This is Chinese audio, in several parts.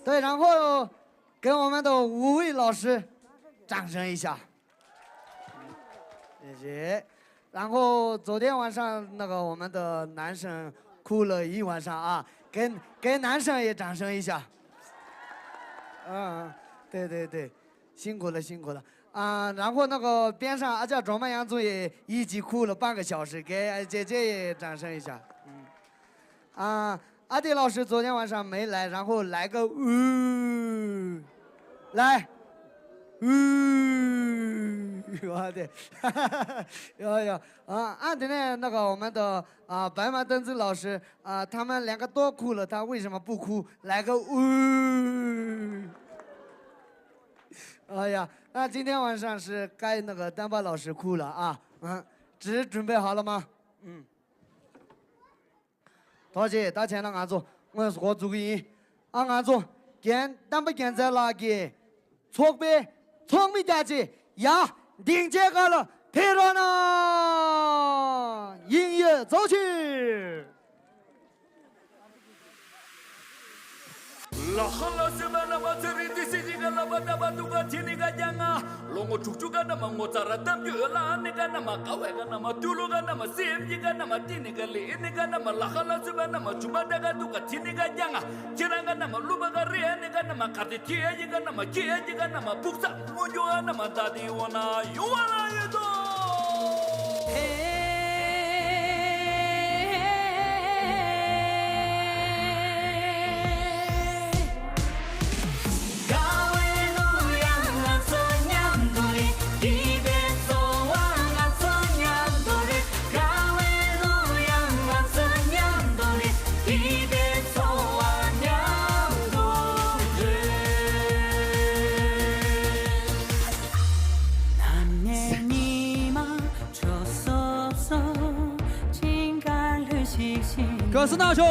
对，然后给我们的5位老师掌声一下，谢谢。然后昨天晚上那个我们的男生哭了一晚上啊，给男生也掌声一下。对对对，辛苦了辛苦了啊！然后那个边上阿家庄曼杨总也一起哭了半个小时，给姐姐也掌声一下。阿迪老师昨天晚上没来，然后来个来，我的，安迪呢？那个我们的白马灯子老师他们2个都哭了，他为什么不哭？来个哎呀，那今天晚上是该那个丹巴老师哭了啊，纸准备好了吗？多谢，大家让俺做，我做个人，俺做，咱们现在那个错别聪明家姐呀，定这个了，配上呢，音乐走起。La hala semana materi di sini kalau pada batu kacini kajanga longo cucu kan nama ngotara tam jualan ni kan nama kawe kan nama tulu kan nama simji kan nama tini kali ini kan nama la hala semana nama cuma daga tu kacini kajanga cirang kan nama lupa karian ni kan nama kati cia kan nama cia kan nama buksa munjua nama tadi wana yuwana itu.歌是哪首？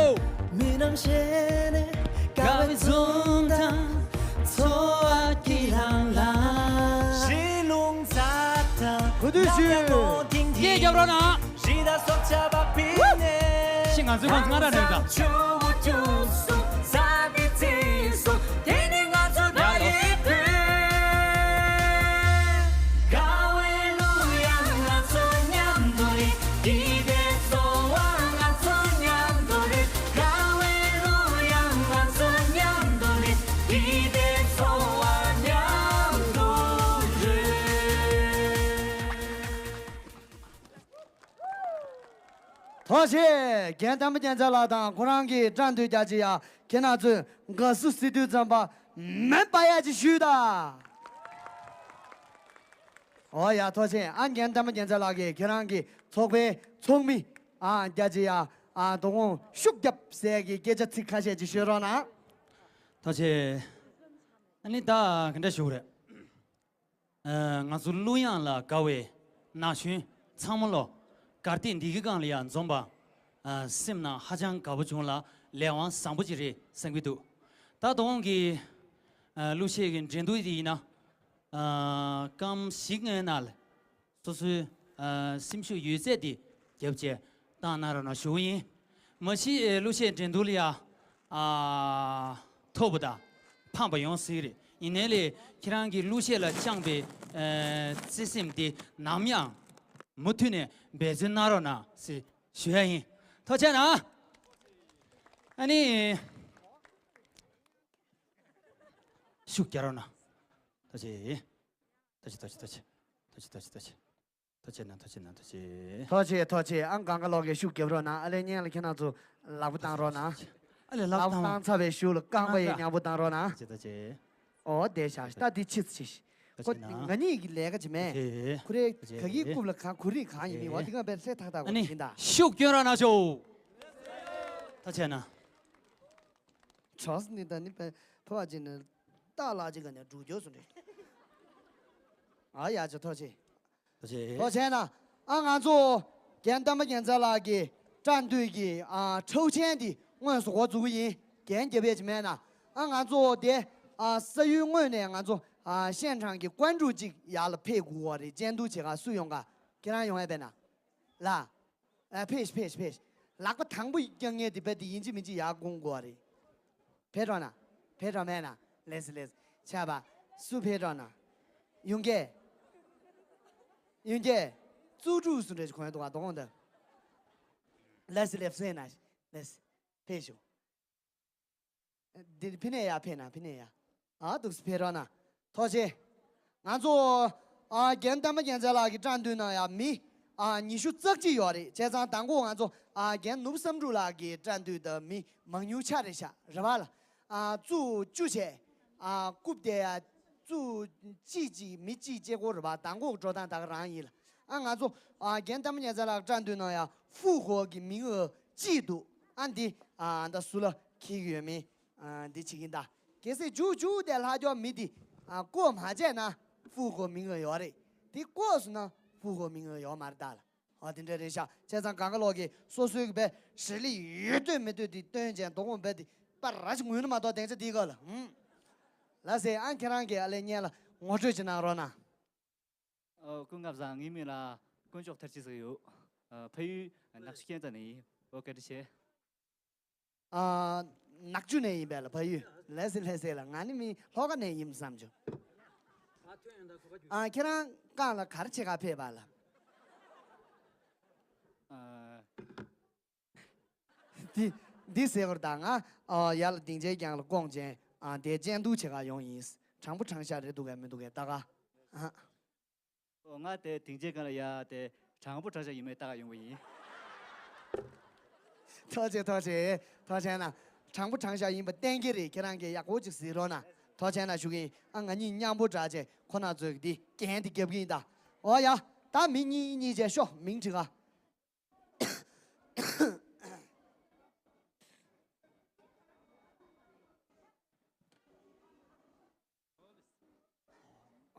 不对是。也叫不着呢。性感最放松的那个。而且，跟他们现在拉档，我让给战队家姐呀，跟他做，我是谁都怎么没把眼睛修的。哦呀，而且，俺跟他们现在拉给，跟让给聪明聪明家姐呀都学习些个，给这次开始就学了呢。而且，你打跟着学的，俺是洛阳了，各位，拿去参谋了。การตินดีกันเลยอันจงบ่ซิมนะฮัจังกับบุจงละเลี้ยงสังบุจิเรสังวิตุแต่ตรงกี้ลูกเชกินเจนดุยดีนะกำสิงเงินนั่นสุดซิมชูยูเซดีเก็บเจตานารนะช่วยเมื่อชีลูกเชเจนดุลีทบดาพังไปยองสิริอินเนลคิรังกี้ลูกเชละจังเบซิซิมดีน้ำยังมุทุเนี่ยเบจินนาโรนะสิช่วยยิงท้อเชนะอันนี้ชุกยาโรนะท้อเชท้อเชท้อเชท้อเชท้อเชท้อเชท้อเชท้อเชนะท้อเชนะท้อเชท้อเชอังกังก็ลองชุกยาโรนะอะไรเนี่ยเราแค่นั้นตัวลาบุตังโรนะลาบุตังชอบไปชุลกังไปยังบุตังโรนะท้อเชอ๋อเดี๋ยวฉันตัดดิชิดชิงั้นนี่กินเล็กใช่ไหมคุณเอกขยี้กุบละครั้งคุณรีขายอย่างนี้ว่าที่ก็เป็นเส้นทางต่างกันกินได้ชุกยาโรนะโจท้อเชนะชอบนี่แต่นี่เป็นเพราะว่าจริงๆตาลาจิกันเนี่ยดูเยอะสุดเลยอยากจะท้อเชท้อเชนะงั้น做跟他们现在那个战队的抽签的我说我主意跟这边怎么样呢俺做的10月5呢俺做现场嘅關注值壓了配股我的監督者使用噶，給咱用喺邊啊？啦，配，那個糖不一樣嘅，特別第一名字也講過的，配咗呢？拍照没呢？来是来是，去吧，手拍照呢？用给，用给，租住是的款多少的？来是来是呢？来是拍手。这拍呢呀拍呢拍呢呀，啊都是拍照呢，掏钱，俺做啊，跟他们现在那个战队呢呀米。啊，你说自己要的，这张当过俺做啊，跟农村住那个战队的米蒙牛吃的下，是吧了？啊，做就些啊，古的呀，做几没结果是吧？当过招单大个让意了。俺做啊，跟他们现在那个战队呢呀，复活的名额几多？俺的啊，俺输了体育没的去给他，可是就的他叫没的啊，过马在呢，复活名额要的，的过是呢。复活名额要蛮大了，好，听这里下，这张刚刚老给说说个呗，实力越对没对的，等见东我白的，把那些我那么多等这第一个了，那是俺看上给来年了，我这去哪了呢？공감上이미라工作特质有培育낚시견 전에 어떻게 돼? 아, 낙주네 이벨 봐요. 레슬레슬라 아니면 허가네 임삼죠. 아, 그냥 가라 가르쳐가 배발라. 디세거당아 야를 딩제장을 공제 아 대전도 제가 용이스 장부 장샤를 두게 두게 다가 나한테 딩제가는 야대 장부 장샤 이메 다가 용이 더제나 장부 장샤 이메 땡기리 그랑게 야 고직시로나 더제나 주기 안가니 냥부 자제 코나 저기 겐디 geb긴다 어야 다 미니 이제 쇼 민지가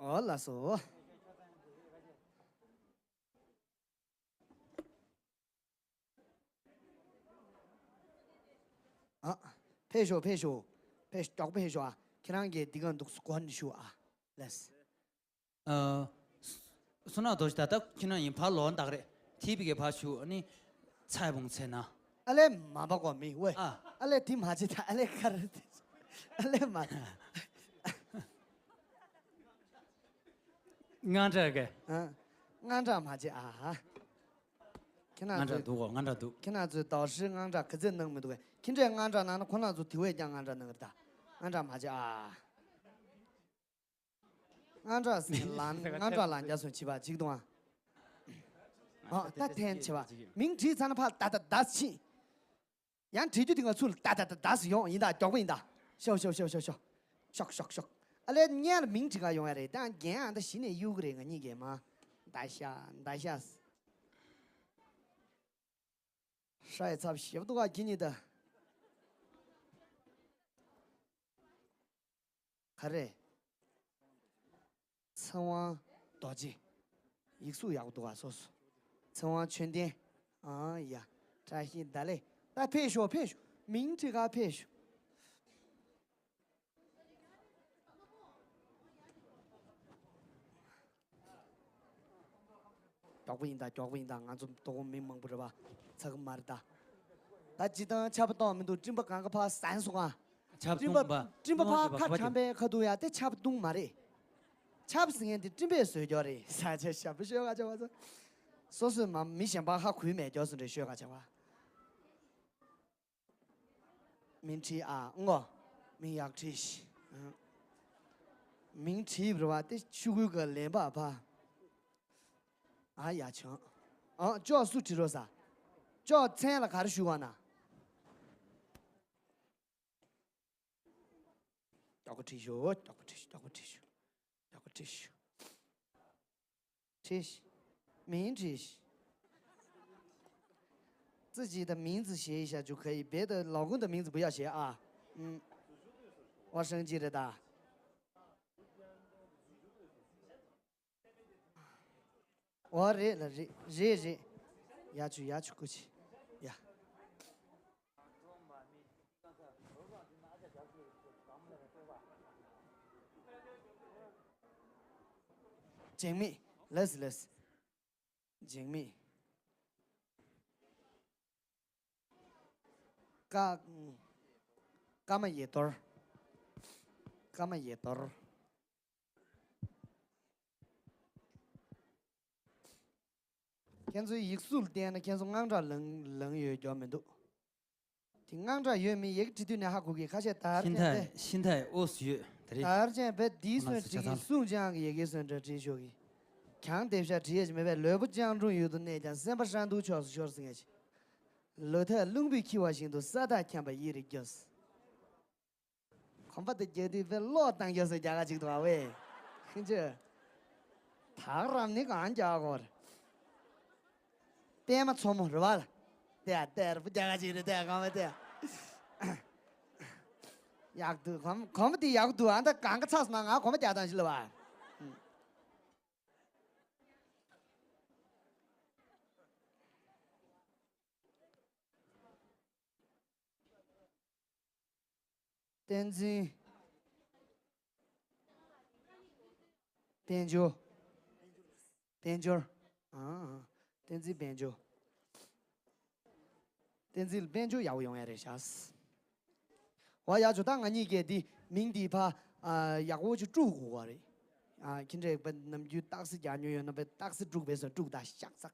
알았어. 아, 페쇼 딱 페쇼 아. 그냥 게 디건 독수권 쇼 아. 레스. 소나 도시다다 그냥 임팔론 다그래 TV게 봐슈 아니 차이봉세나 알레 마바고 미 왜? 아. 알레 팀 하지다 알레 카르. 알레 마. nganjage nganja maji a nganja dugo nganja du kina zu dao shi nganja ke zhen neng me du kin zhe nganja na na kona zu tiwei jiang nganja neng da nganja maji a nganja si lan nganja lan jia sun qi ba ji dong a da tian qi ba ming ji zan pa da da da qi yan ji ju ding ge zu da da da da si yong yin da jiao wen da xiao ale nian de ming ji ga yong ai dan yan de xin ne yu ge ge ni ge ma da xia是 晒差媳妇都要给你的，还得，城隍多几，一数要多少说说，城隍全店，哎呀，这些得嘞，来配学，明这个配学。教不赢的，俺就多没蒙不着吧。 这个马的，那记得差不多，我们都真不干个怕30万，真不怕看长白可多呀，得差不多嘛的，差不是人的真别睡觉的，啥子下不学个叫啥子？说是嘛，没想把他亏卖掉是的学个叫啥？明天啊，我明要吃西，明天不是吧？得学个两把吧，哎呀强，教书知道啥？ 叫菜了开始学呢，找个退休，名字写，自己的名字写一下就可以，别的老公的名字不要写啊。我生气了的。我热了热，压去过去。 呀，精密，来是，精密，干嘛一段儿？干嘛也多？现在一数点呢，现在按照人有叫门都，听按照有没一个这段呢还可以开始打心态恶学，打件被低算这个送奖也给算这这学的，看对下这些就没办，来不讲中有的那点三把山都确实应该去，老太龙背起我心都啥大看不一的就是，看不得觉得被老当就是家个这个多喂，很这，他让你干家伙的。点嘛错么是吧了？对啊，对，不讲个这个，对，干嘛对？压度，看不得压度，俺这干个差事嘛，俺看不得东西了吧？电子，边角，边角，啊。电子边角，电子边角要用的下死。我要就当俺你给的明地怕要我去住过的，现在不那么就打死家女人，那不打死猪被说猪打响，撒，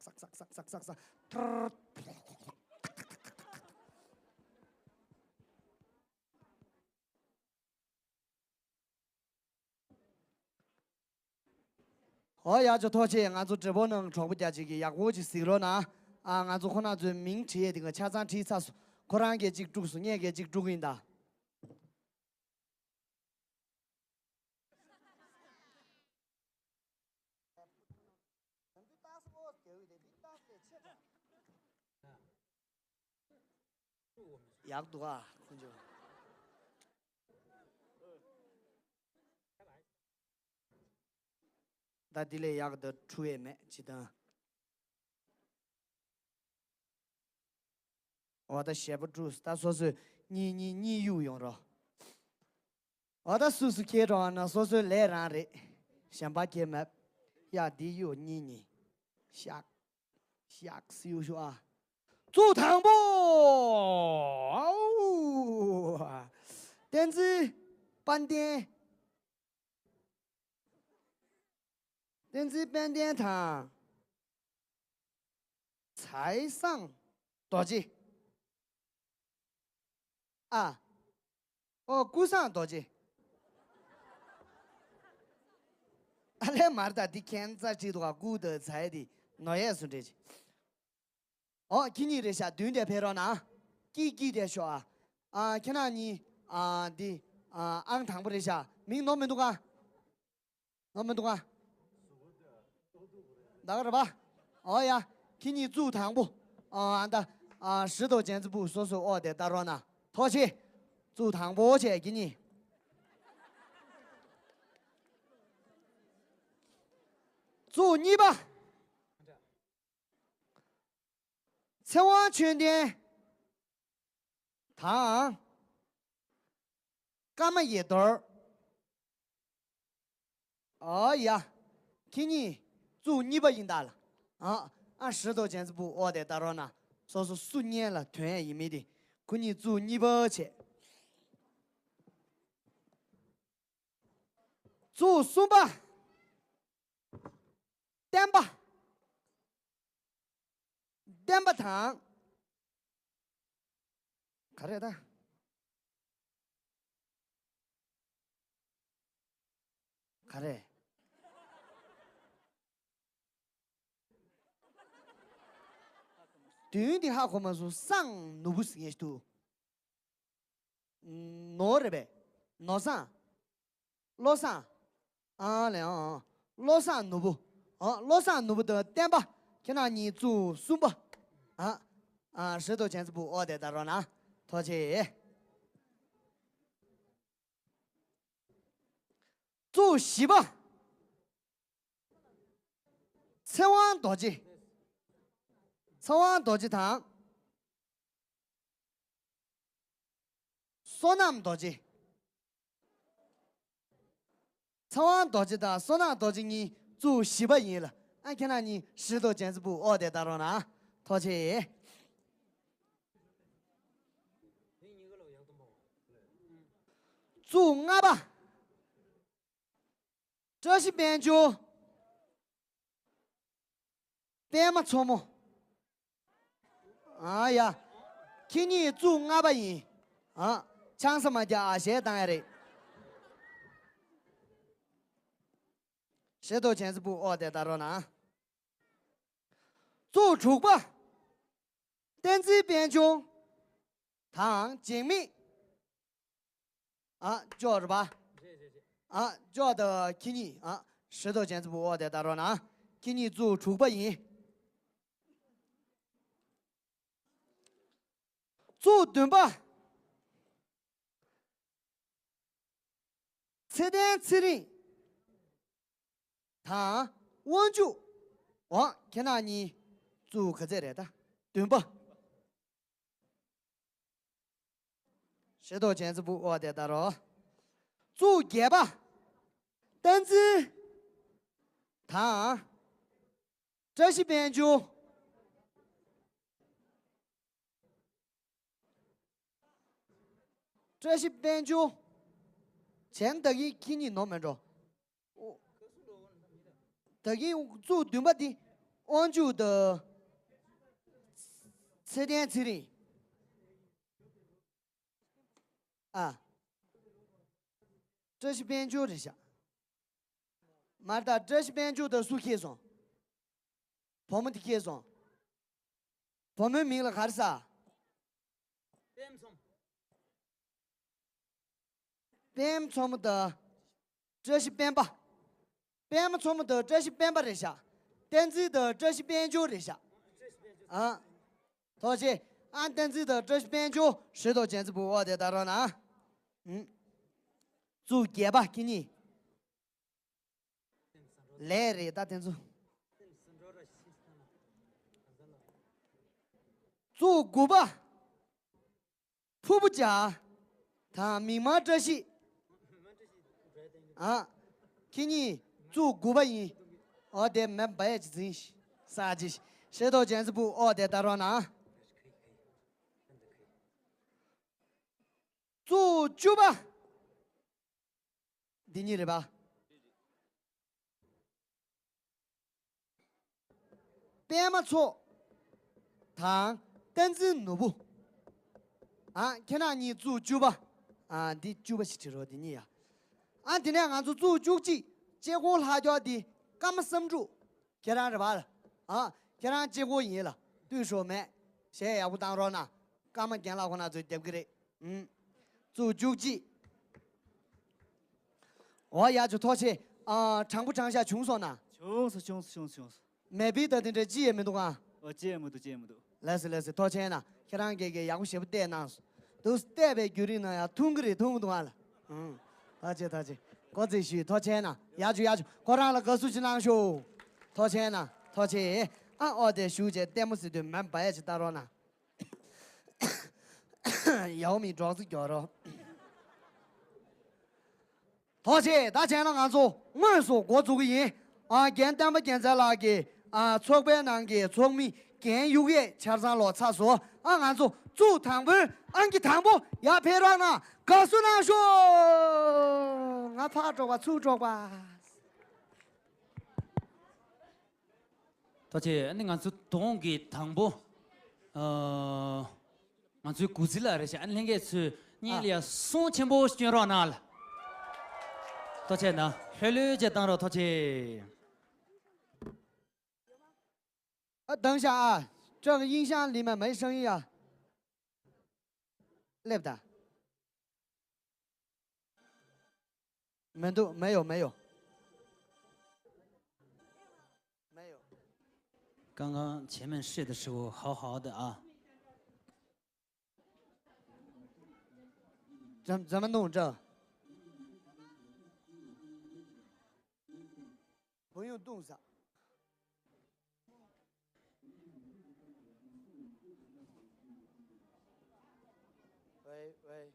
我要就拖起，俺做直播能传不下去个，要我去收了呢，俺做可能做明天这个车站体查，可能给几个住宿，你给几个住人的。要多啊，很久。他地里要个的出也没，记得。我的写不住，他说是你有用着。我的叔叔开着呢，说是来人的，想把姐妹压地有你，下是有说啊，做汤不？哦，电子半点。电子半点汤，菜上多少？啊，锅上多少？俺来买的的看咋这多古的菜的，那也是这些。今年的下冬天拍了呢，几的说看到你的安汤不的下，明那么多个，那么多个。那个吧，呀，给你煮汤不？俺的石头剪子布说的打着呢，掏去煮汤不去给你。煮你吧，吃完全点汤，干嘛一堆儿？呀，给你。煮你不赢大了俺石头剪子布我的打着呢，说是数年了，突然一没的，给你煮你不去，煮素吧，点吧汤，看着的，看着。对的，哈，我们说上努不是也多，哪的呗，哪上，哪上，两，哪上努不，哪上努不的点吧，看到你做素吧，石头剪子布，我的打着呢，掏去，做西吧，吃完多少？吃完多少汤？说那么多少？吃完多少汤？说那多少你煮西北人了？俺看到你石头剪子布，我的打着呢，掏去。煮俺吧，这是边就边么错么？哎呀，给你做阿巴人啊，讲什么叫阿些当然的。石头剪子布，我得打着呢。做出吧，电子边就糖精密啊，叫着吧。啊，叫的给你啊，石头剪子布，我得打着呢。给你做出吧人。做蹲吧，吃点吃的，他我就我看到你做可在来的，蹲吧。石头剪子布，我得打着。做给吧，但是他这些边就。这些边就钱等于给你弄没着，等于做对不的，我就的吃点吃的啊，这些边就这些，马达这些边就的苏开上，我们的开上，我们明了还是啥？边错么的，这些边吧，边么错么的，这些边吧这下，电子的这些边就这下，啊，多谢，按电子的这些边就石头剪子布，我得打着呢，做给吧，给你，来人打电子，做鼓吧，瀑布甲，他密码这些。啊，给你做古巴人，我得买白纸真些，啥子？石头剪子布，我得打着呢。做酒吧，听你的吧。别么错，糖单子努不？啊，看到你做酒吧，啊，你酒吧是吃着的你呀。俺今天俺做酒鸡，结果辣椒的，俺们生住，给咱这把了，啊，给咱结果赢了，对手买，现在也不当着呢，俺们跟老婆那就对不对？做酒鸡，我也就掏钱啊，尝不尝一下穷酸呢？穷死！买别的这鸡也没多啊？鸡也没多。来是，掏钱呢？给咱给养些不带那，都是带呗，给人那呀，通个的通不完了，掏钱，我这些掏钱呢，压住，我让了告诉去哪修，掏钱呢，掏钱，俺我的修姐点么事的蛮白去打着呢，要命装是叫着，掏钱打钱了俺说，我说我做个人啊，简单不简单那个啊，错白那个聪明，更有个吃上了厕所，俺说做汤粉，俺给汤不也配上呢。告诉他说，俺怕着吧，粗着吧。而且那俺做东给汤不，俺做估计了这些，俺那个是你俩送钱不选上哪了？多钱呢？还留着当着多钱？等一下啊，这个音箱里面没声音啊，来不得？没有。刚刚前面试的时候好好的啊。怎么弄这？不用动上。喂。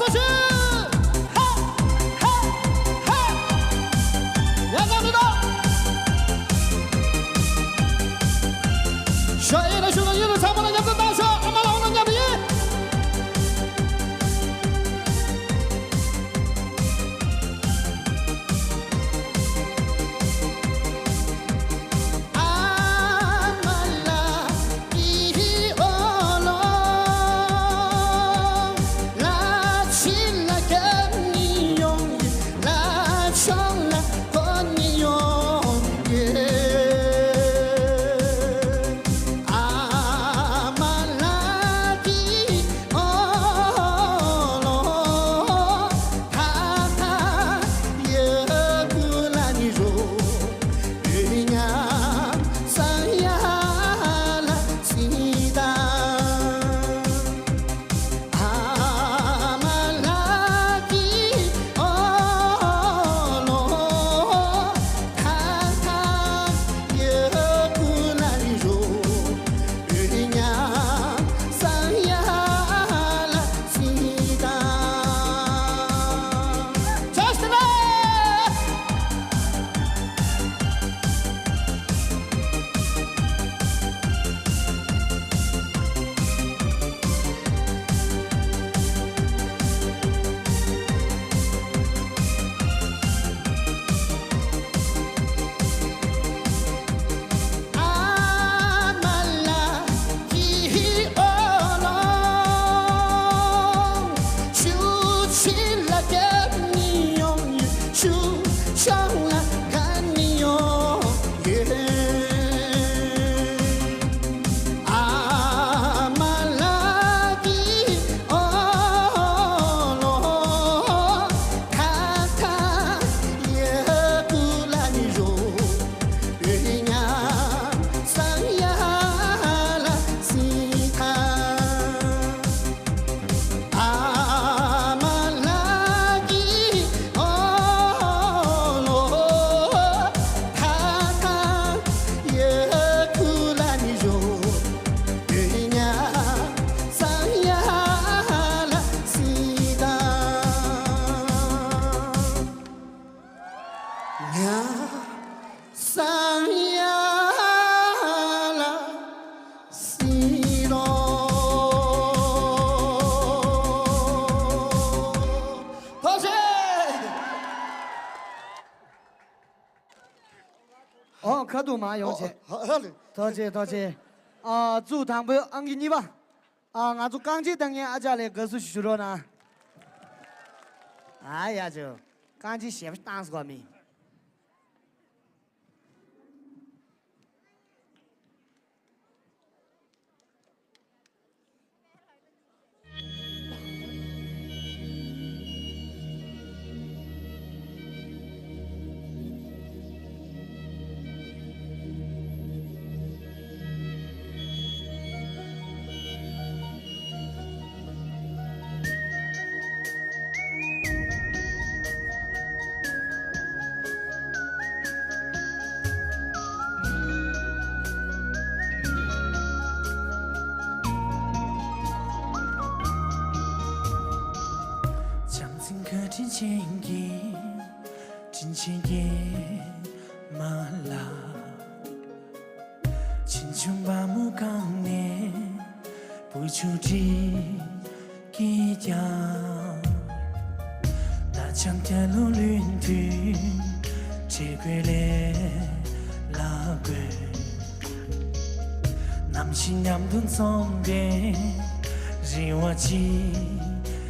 出去！嘿，嘿，嘿！杨刚知道，下一个兄弟一路唱不了，要不大笑，俺们老人家不赢。哦，可多嘛，有钱。好嘞。多谢多谢。啊，祝堂朋友安给你吧。啊，俺就刚去等年阿家来歌手许了呢。哎呀，就刚去写打死过没？真情也麻辣，青春把木钢捏，不出地给家，大江天路轮tuy这归来拉归，南西南东东边，日我记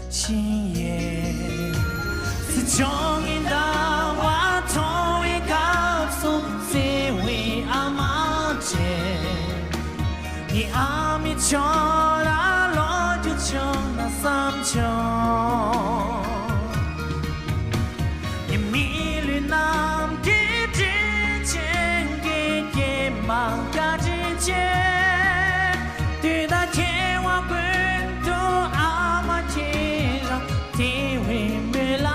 心也。是终于到我同一告诉这位阿妈姐，你阿弥陀啦罗就求那三求，你迷恋南的之前给忙嘎之前，对那天我滚都阿妈天上地位没啦。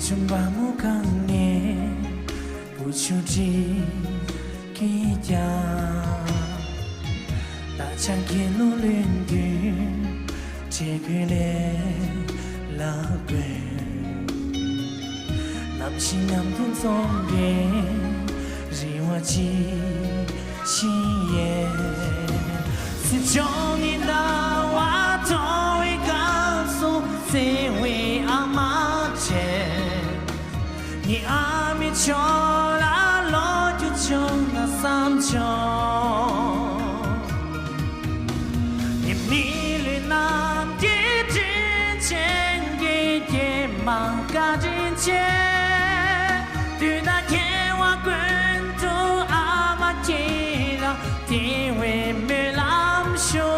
chung ba mu kang ne bu chu ji ki ja ta chang kien lu luyện du che que le la que nam xin nam thun song ye ri wa chi xin ye si chong in da wa to we ga so se we ama che ni ami cho la lo ju chong na sam chong ni mi le nam ji jin chen ge ge ma ga jin chen du na ken wa kun tu ama ki la ti we me lam sho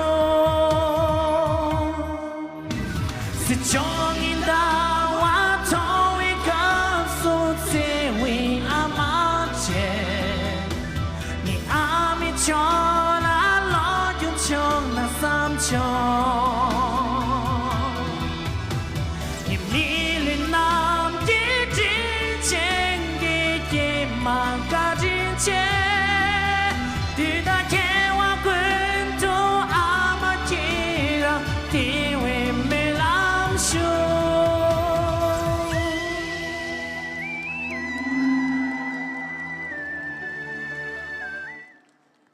si chong in da wa to we ga so se we ama che ni ami cho la lo yun chong na sam chong ni mi le nam ji jin chen ge ge ma ga jin chen du na ken wa kun tu ama ki la ti we me lam shu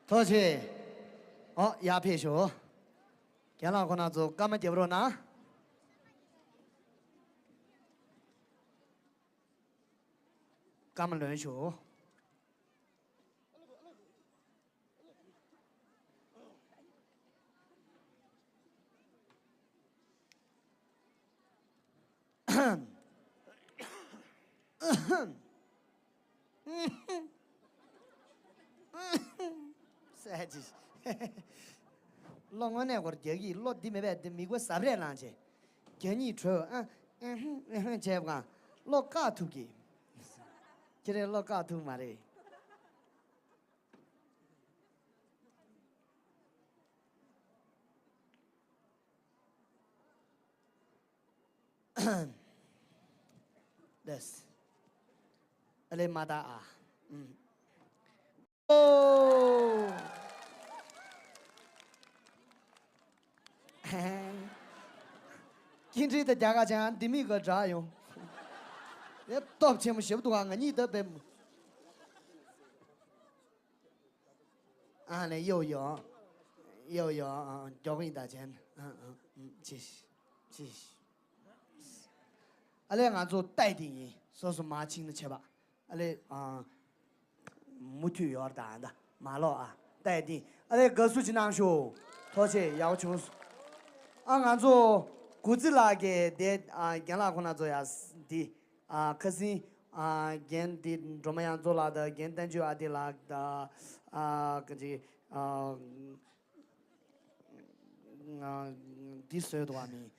토치 야配手给老可能做干嘛丢不着呢干嘛轮手赛季，老我那会儿电影老弟没白的美国啥不来浪去，给你说这不干老嘎头给，这里老嘎头嘛的。this，来马达啊，哦，今天的价格钱，对每个咋用？那多钱么？写不多啊？你得别。啊，那有，交给你打钱，谢谢。阿来俺做代定，说是马青的吃吧，阿来木头要打的，马老啊，代定，阿来歌手经常说，而且要求，俺做估计那个的跟那可能做呀的可是跟的怎么样做了的，跟单就的那的个这第十多米。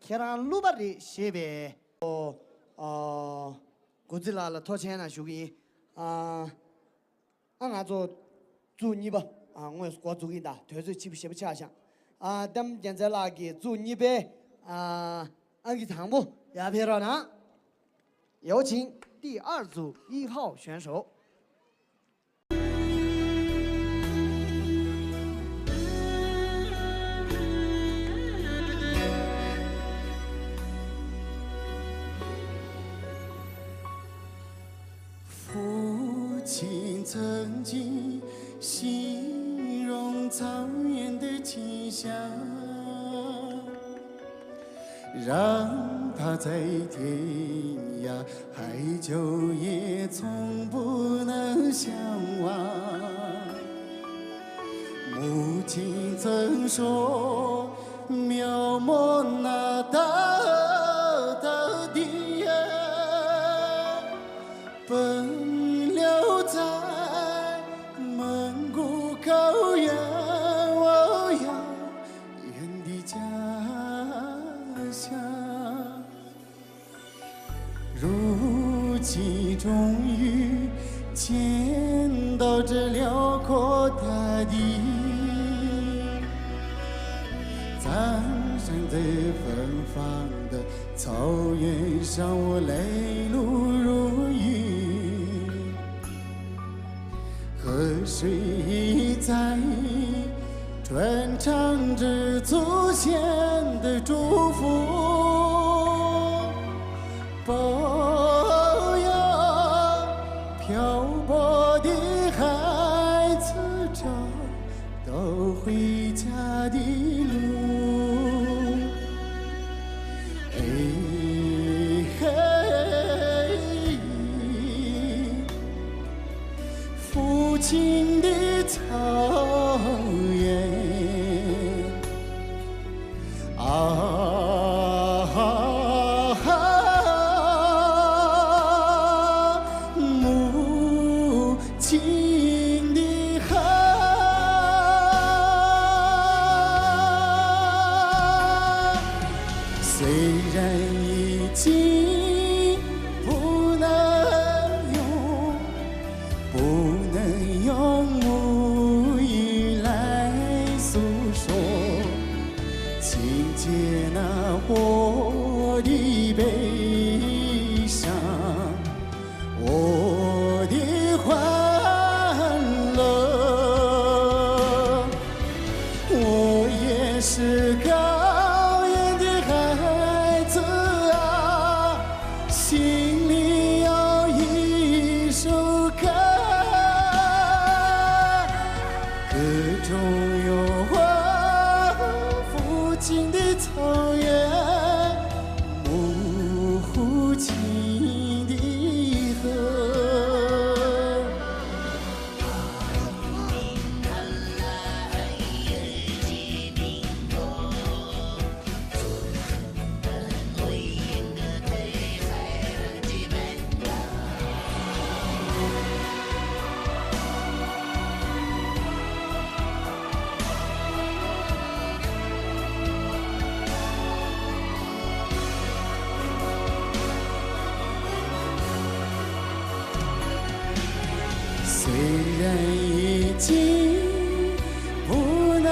걔랑 루바리 쉐베 고질라라 토체나 슈기 안가조 주니바我国主给的，推出起不起不起想咱们现在那个主你呗安给汤姆也别了呢，有请第2组1号选手。曾经形容草原的清香，让他在天涯海角也从不能相忘。母亲曾说，描摹那大大的奔流在蒙古高原，我遥远的家乡。如今终于见到这辽阔大地，赞赏这芬芳的草原上我泪如雨，河水在传唱着祖先的祝福，保佑漂泊的孩子找到回家的路。哎嘿，父亲的草原母亲的海，虽然已经不能用母语来诉说，请接纳我的悲伤，我的欢乐，我也是高原的孩子啊，心里有一首歌，歌中有我父亲的草原，母亲的河。虽然已经不能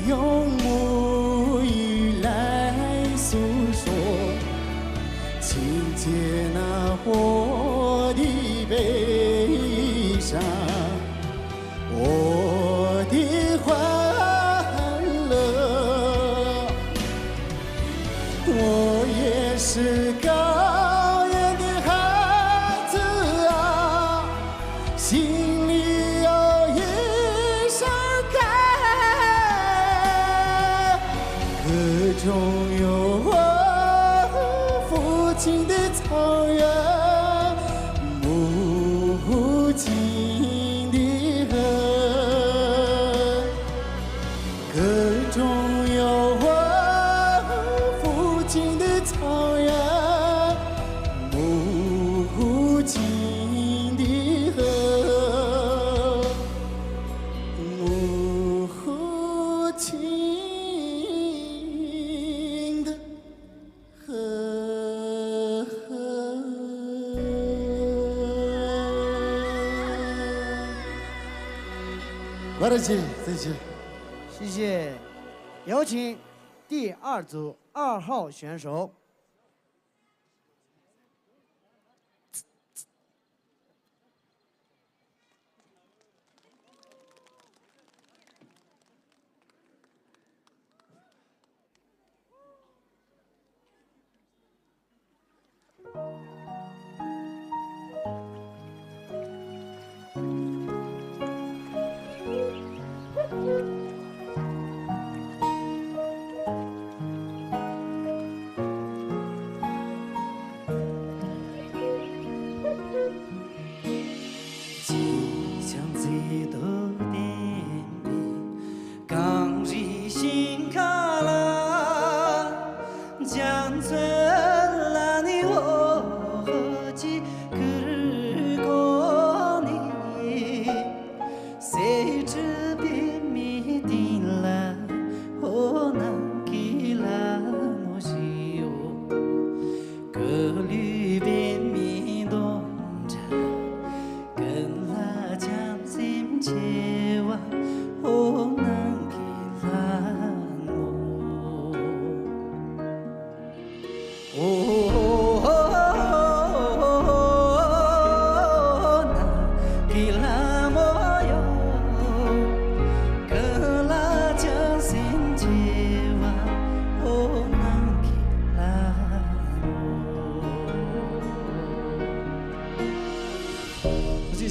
用母语来诉说，请接纳我的悲伤，我的欢乐，我也是高原的孩子啊，心里有一首歌，歌中有我父亲的草原，母亲的河，歌中有我父亲的草原，母亲的河，母亲的河。我的姐，再见。谢谢，有请第二组2号选手。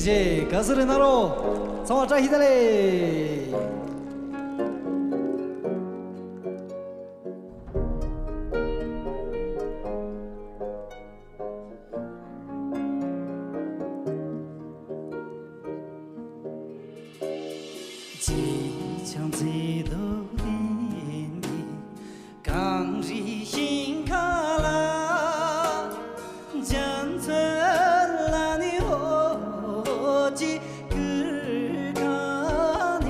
谢，各式的那喽，从我这起的嘞。即将最多的你，刚日心卡拉，将存拉你何其个卡你，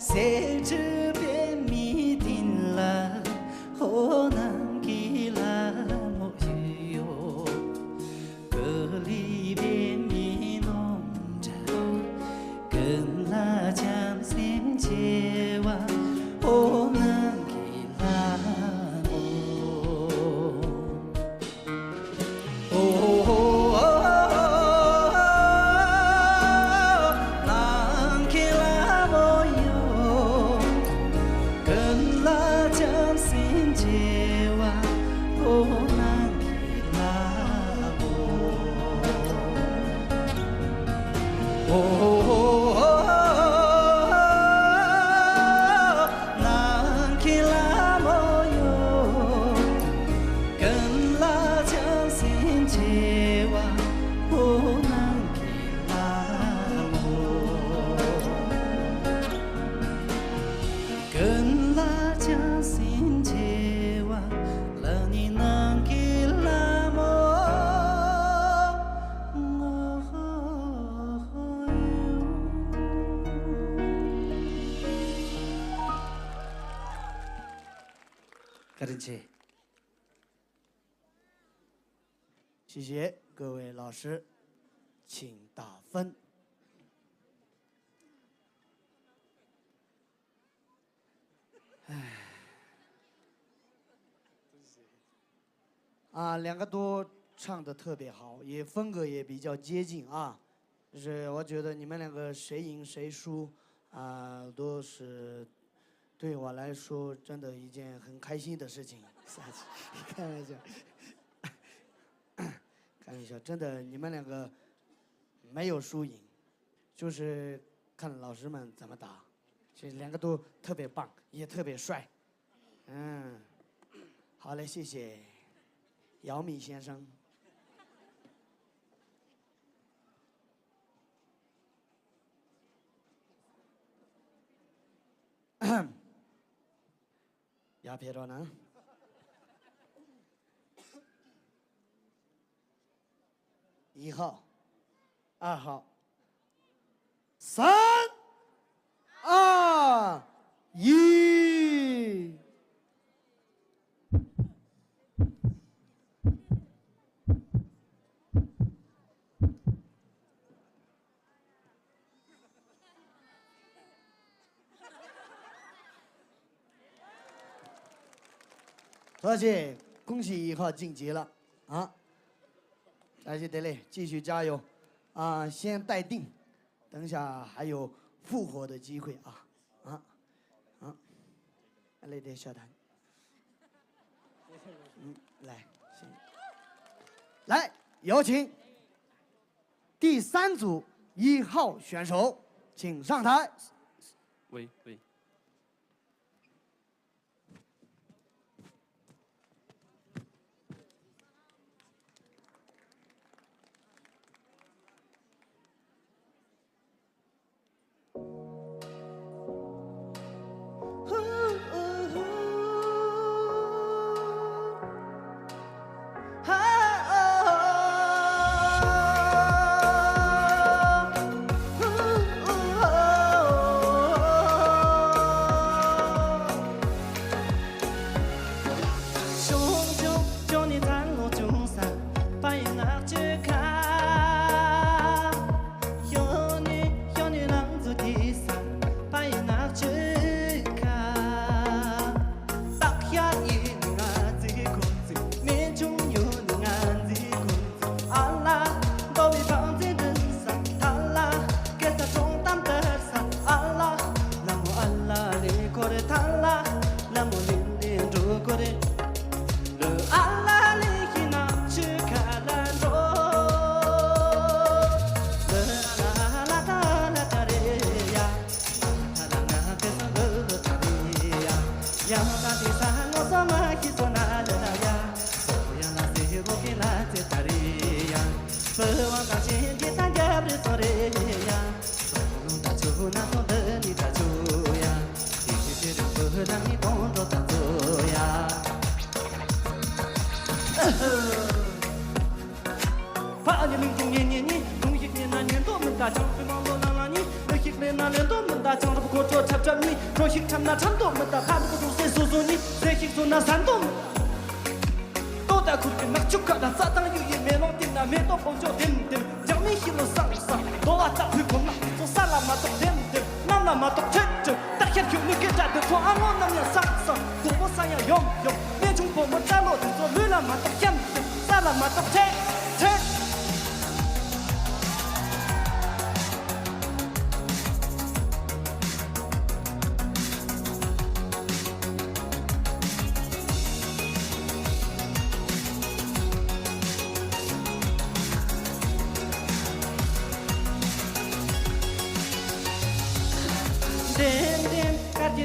谁知别米定了，何能给了莫有，隔离别米弄着。跟拉将心结哇，我能给拉能给拉莫哟，跟拉将心结哇，我能给拉跟拉将心结哇，让你能给拉莫客气，谢谢各位老师，请打分。两个都唱得特别好，也风格也比较接近啊。就是我觉得你们两个谁赢谁输都是对我来说真的一件很开心的事情。开玩笑，开玩笑，真的你们两个没有输赢，就是看老师们怎么打。这两个都特别棒，也特别帅。好嘞，谢谢姚米先生。鸦片多呢？1号、2号、3、2、1。多谢，恭喜1号晋级了啊！再见得嘞，继续加油先待定，等一下还有复活的机会来点小谈，来，来有请第3组1号选手，请上台。喂。呀那的山我怎么去做那的那呀？我呀那些我给那些大的呀，不忘当心的大家不做的呀，总那就那种的你大就呀，一些人不让你动作大做呀。怕你命中年年你，东西年那年多么大，将飞忙罗浪浪你，那些年那年多么大，将这不过做插插你，若心참나 참多么大，看不出谁说说你，谁心说那山多么大。都在苦边那就看那咋当有一面老顶那面多风就点点，将你心路上上，多啊咋会空那，做啥啦嘛都点点，那啦嘛都真真，大家就没给咱的错，俺我那面上上，多么啥样用用，面中婆么在落地做绿了嘛都点点，啥啦嘛都切切。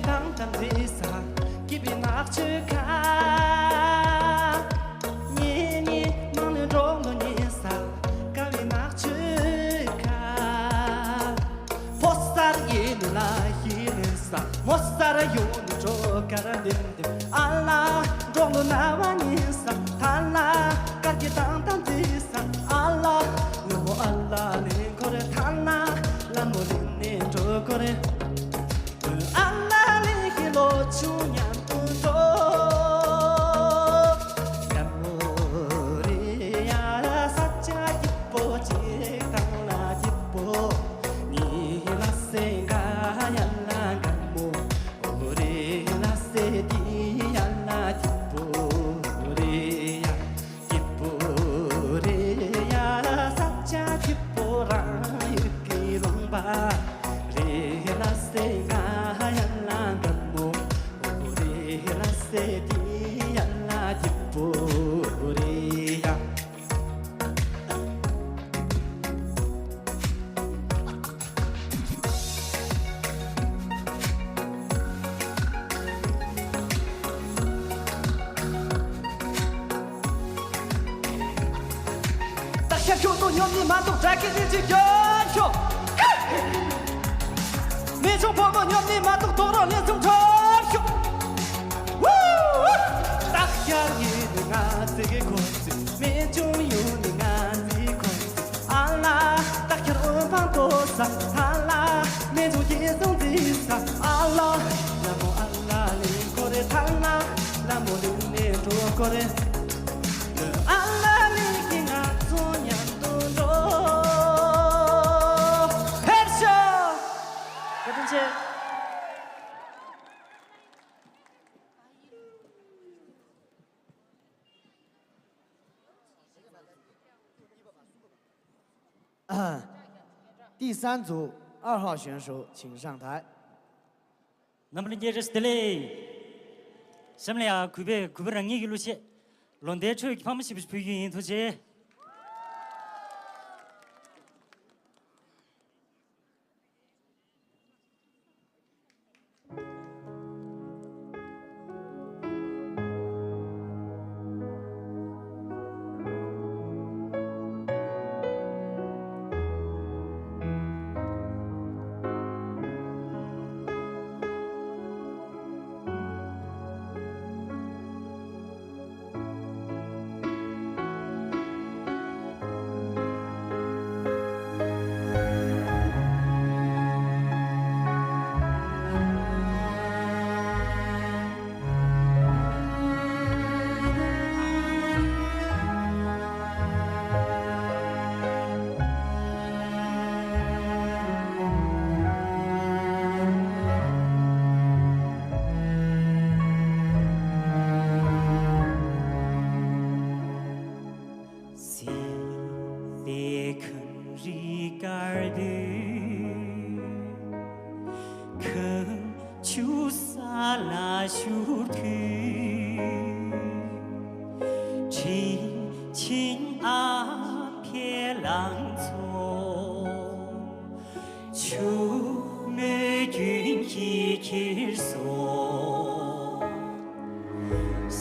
当当的啥，给别拿去看。年年忙了中了年啥，给别拿去看。破萨的夜里来夜里啥，莫萨的有你做干了点点。阿拉中了那晚年啥，他拉给当当的啥，阿拉我阿拉连个的他拉，拉我连连做个的。就念不着，干么的呀？啥家一波接当那一波，你那谁干呀那干么？我的那谁的呀那一波的呀，一波的呀，啥家一波让一给龙吧，的那谁干呀那干么？Sedia la dipuria. 大家就都有你妈都在给你去要求，没错，婆婆有你妈都多少年总成就。大家一定啊，这个关系，没就有你啊，这个关系。阿拉，大家都放多少？阿拉，没就一种的啥？阿拉，那么阿拉你过的他拉，那么你做过的，阿拉你啊做样都做。拍手，我真是。第3组2号选手，请上台。那么你这是嘞？什么呀？古边人一路线，lon대 초他们是不是不愿意出去？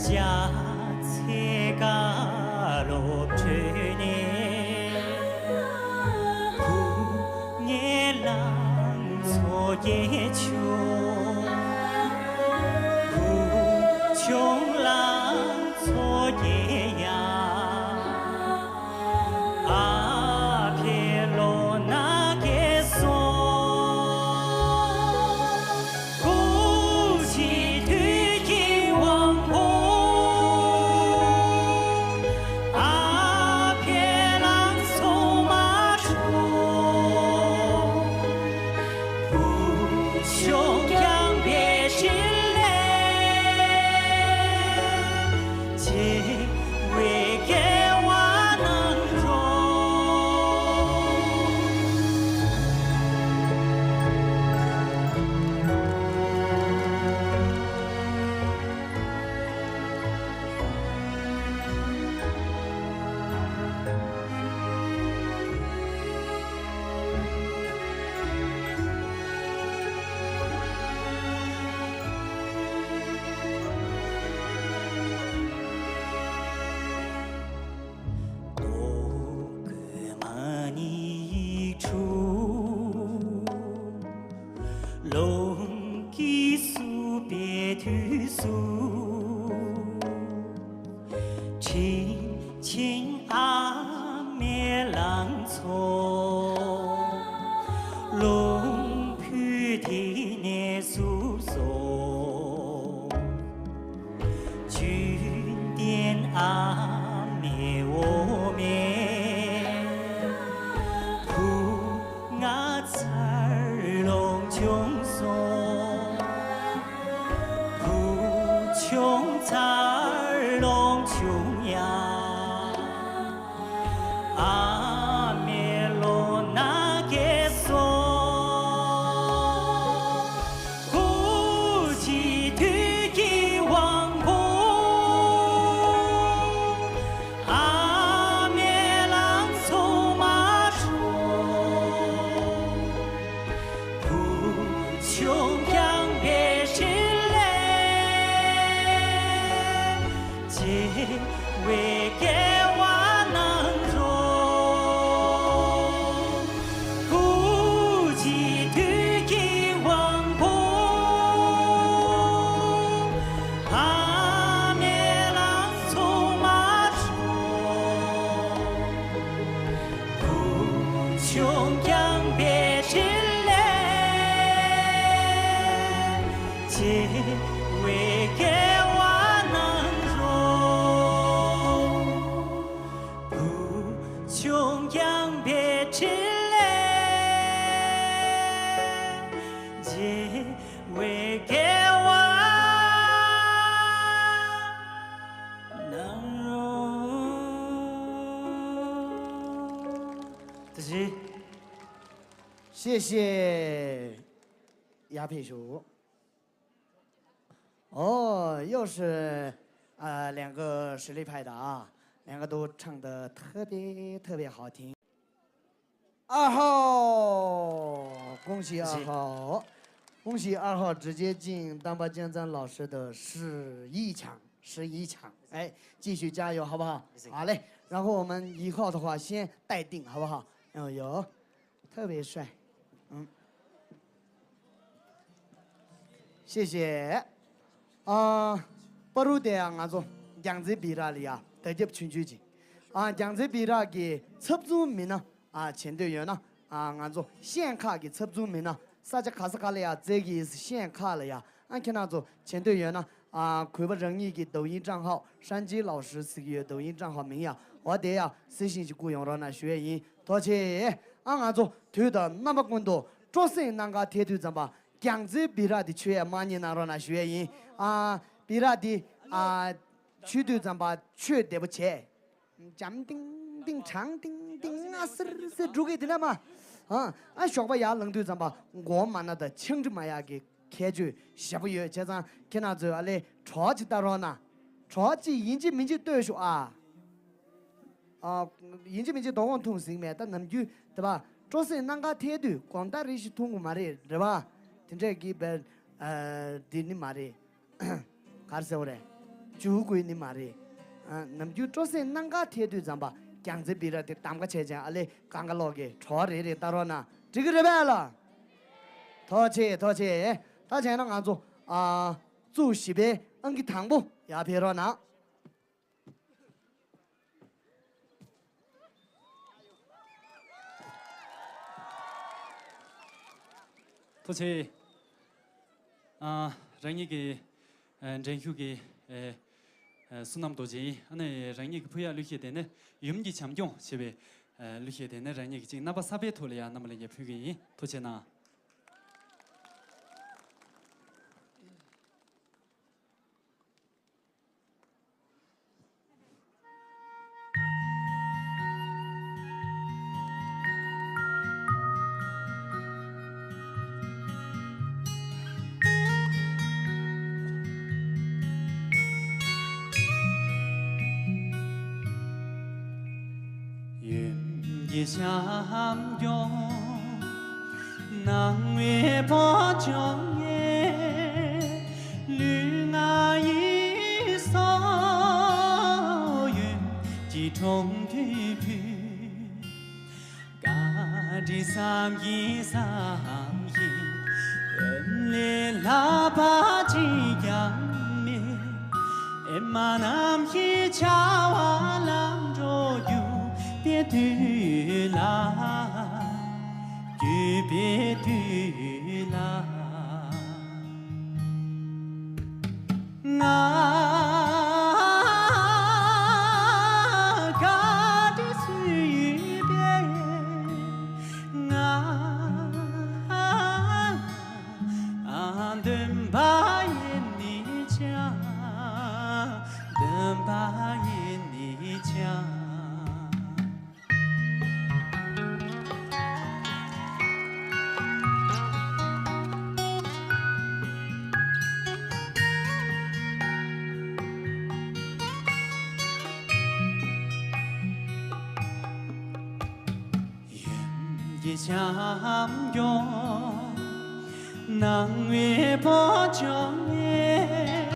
下才嘎落吹呢，苦也浪错也穷，苦穷浪错也呀。啊，撇落那个松，古稀土金王婆，啊，撇浪走马车，不穷养别时嘞，结为给我能容。多个嘛你处，龙基苏别土苏，亲亲阿咩浪错，龙皮提呢苏索。军典阿灭我灭，普阿才龙穷松，普穷才龙穷呀，阿灭罗那个松。古稀土金王婆，阿灭浪走马车，不穷养别时嘞，结为给我能容。古稀土金王婆，阿灭浪走马车，不穷养别时嘞，结为给我能容。不穷养别时嘞，结为给我能容。这是。谢谢鸦片叔。哦，又是两个实力派的啊，两个都唱的特别好听。2号，恭喜2号，恭喜2号直接进丹巴建赞老师的11强，哎，继续加油好不好？好嘞，然后我们1号的话先待定好不好？有，特别帅，谢谢。不如的俺说江浙比拉里啊，得接群聚集，江浙比拉给插足名呢，前队员呢，俺说显卡给插足名呢，啥叫卡斯卡了呀？这个是显卡了呀。俺看那做前队员呢，亏不仁义给抖音账号，山鸡老师是个抖音账号名呀，我得呀，私信去雇佣了那学员，多谢。俺说推的那么滚多，做生那个铁头怎么？江浙比拉的缺马年那那学员比拉的去头怎么缺对不起？讲叮叮长叮叮是如给的了嘛？俺小把牙冷头怎么？我们那的亲着嘛呀给开住，下不月加上看那走嘞，超级大热呢，超级引起民间对手引起民间多往通行嘛，但能就对吧？做生那个铁头，广大人是通过嘛的，对吧？听这几本，的你嘛的，卡是我的，酒鬼你妈的，那么就这些那个铁队长吧，讲这别的当个车讲，阿嘞刚个老给超人的打到那，这个日白了，掏钱，他钱那俺做做西边，俺给汤不也别说那。多谢人家给人휴给수남 도지 안에 랑이 부야 루히에 되네 염기 참종 집에 루히에 되네 랑이 지금 나바 사베 돌이야 남을 이제 표기 도체나 相拥，能为波中耶，绿芽一扫云，几重的雨，嘎的三一三一，人类喇叭的样面，马南一家瓦郎着有。别对啦，就别对啦，嘎的随便，等把你家，等把你家。相拥，能为波中耶。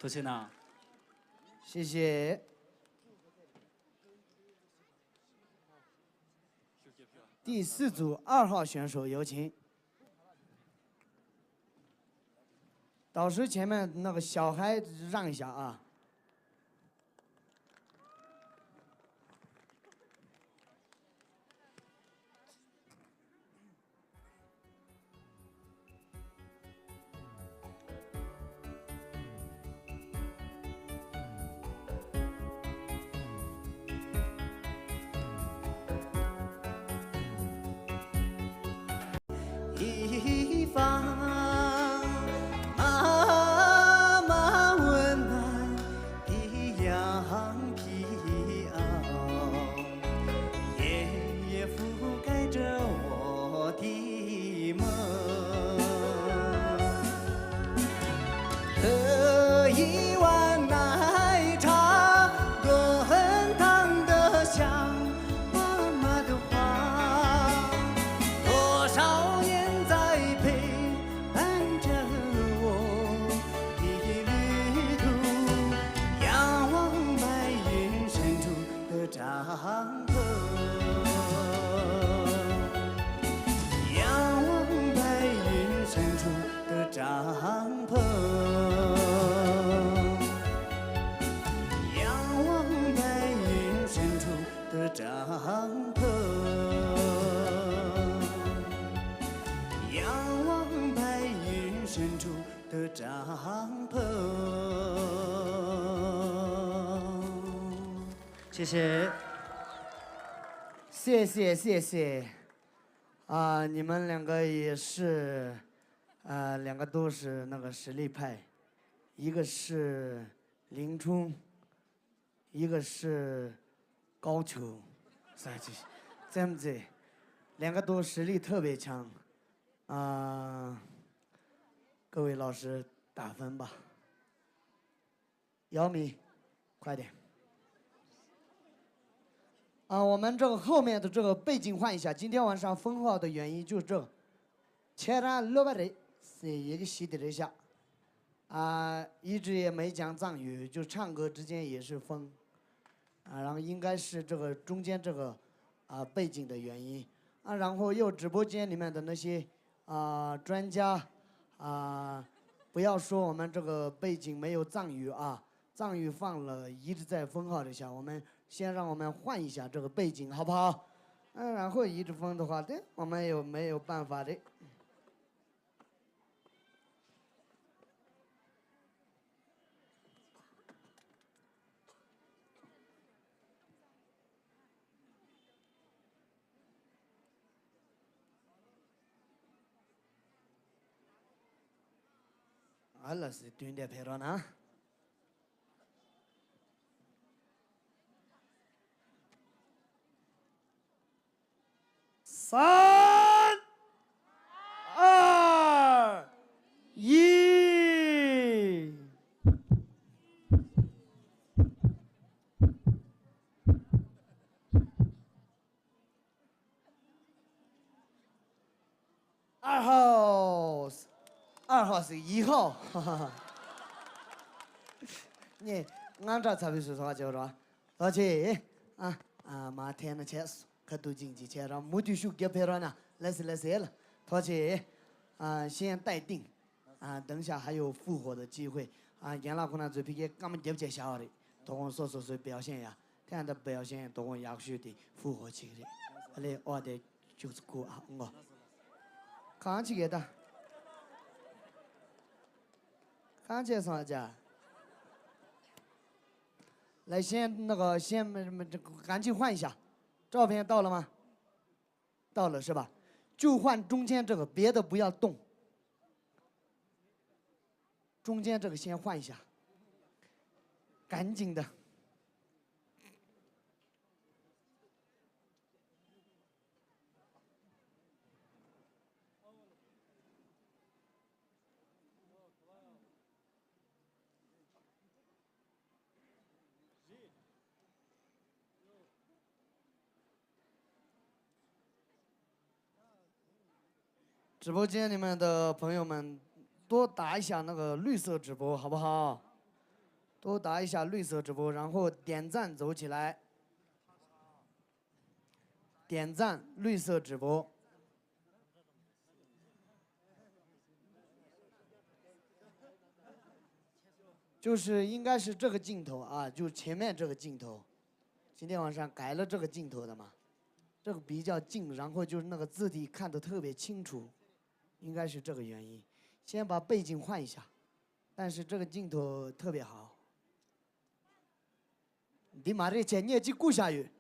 多谢呢，谢谢。第4组2号选手有请。导师前面那个小孩让一下啊。一方妈妈温暖的羊皮袄，夜夜覆盖着我的梦。喝一碗奶茶，滚烫的像妈妈的话，多少年。帐篷，仰望白云深处的帐篷，仰望白云深处的帐篷，仰望白云深处的帐篷。谢谢，谢谢，谢谢。啊，你们两个也是，两个都是那个实力派，一个是林冲，一个是高俅，这么子，两个都实力特别强，各位老师打分吧。姚明，快点。我们这个后面的这个背景换一下。今天晚上封号的原因就是这个，前然6个人是一个习的一下，一直也没讲藏语，就唱歌之间也是封，然后应该是这个中间这个背景的原因，然后又直播间里面的那些专家不要说我们这个背景没有藏语藏语放了一直在封号这下，我们先让我们换一下这个背景好不好？然后一直封的话，对，我们有没有办法的？那是对的拍了呢。3、2、1。2号是1号，哈哈哈。你按照差别说话叫着，而且马天的钱可都经济钱让目的手给拍了呢，来是了，而且先待定，等下还有复活的机会，原来可能这批给我们接不接小的，同我说表现呀，这样的表现同我要求的复活起来，来我的就是过我，看起给的。看见啥子？来，先赶紧换一下，照片到了吗？到了是吧？就换中间这个，别的不要动。中间这个先换一下，赶紧的。直播间里面的朋友们，多打一下那个绿色直播，好不好？多打一下绿色直播，然后点赞走起来。点赞绿色直播。就是应该是这个镜头就前面这个镜头。今天晚上改了这个镜头的嘛，这个比较近，然后就是那个字体看得特别清楚。应该是这个原因，先把背景换一下，但是这个镜头特别好。你妈的前年纪顾下雨。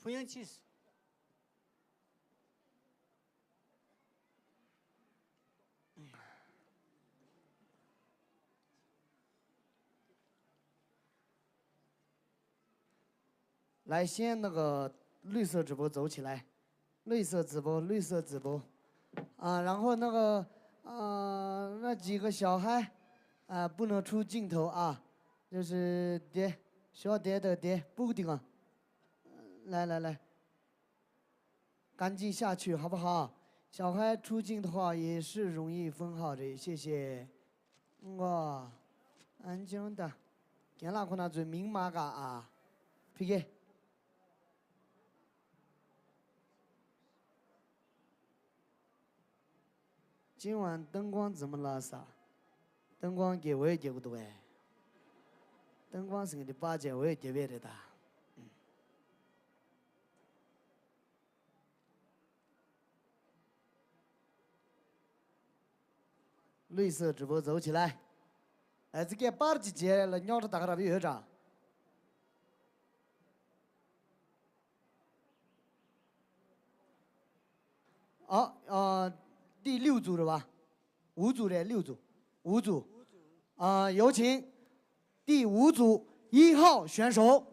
不用技术。来，先那个绿色直播走起来，绿色直播，然后那个那几个小孩不能出镜头就是叠小叠的叠不顶来，赶紧下去好不好？小孩出镜的话也是容易封号的，谢谢。哇，安静的，见哪可能最明码个PK。今晚灯光怎么了撒？灯光给我也给不多哎。灯光是给的八戒，我也给别的的。绿色直播走起来！哎，这个八几节了，鸟着打个大比着。第6组的吧，5组的6组，5组，有请第5组1号选手。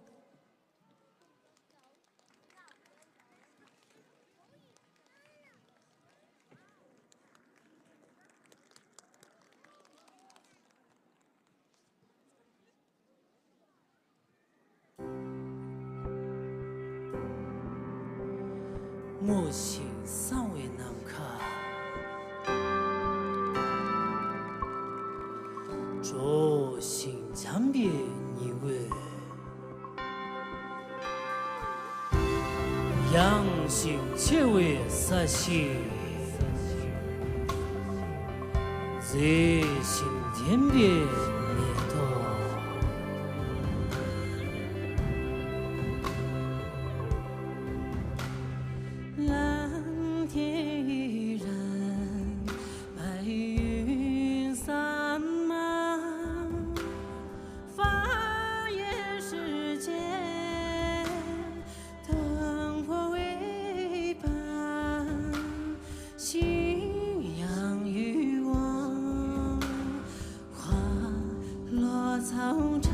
我心尚未难开，灼心将别你为，阳心且为杀心，热心天别灭道。蓝天依然，白云散漫，发野世间，灯火为伴，信仰与望，花落草场。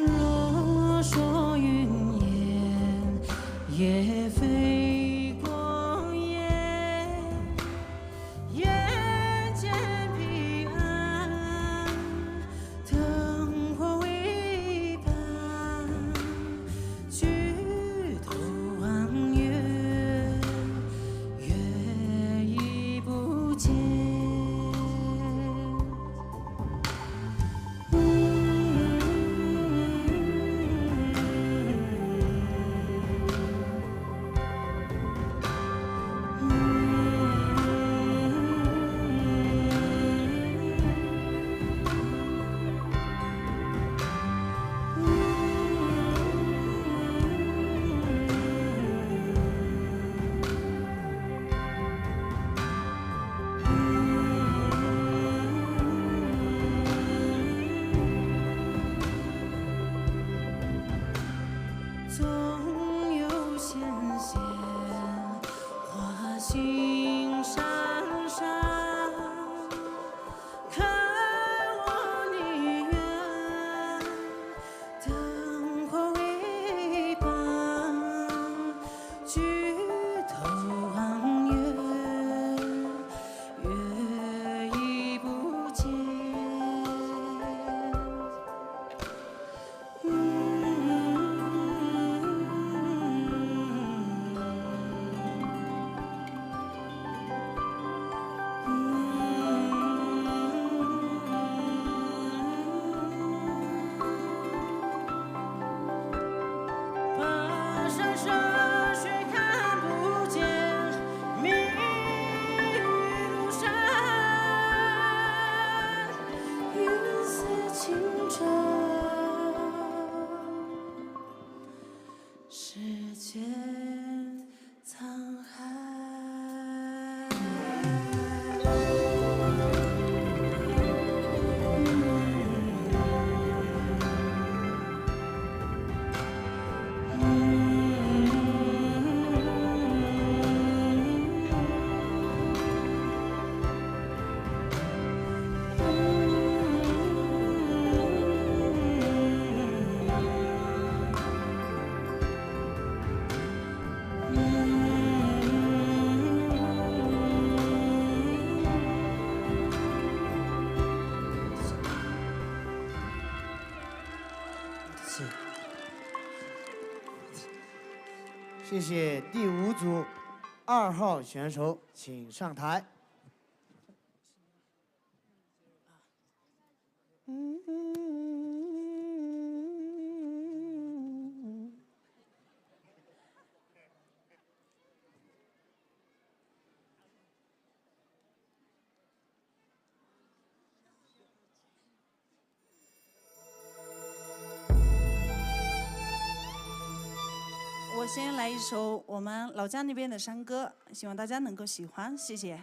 若说云烟，也非光烟，眼见彼岸，灯火为伴，举头望月，月已不见。总有纤线，花心闪闪，看我宁愿灯火为伴，举头望月，月已不见。跋山涉水看不见，迷如山，云似清澈，世间沧海。谢谢第5组2号选手，请上台。我先来一首我们老家那边的山歌，希望大家能够喜欢，谢谢。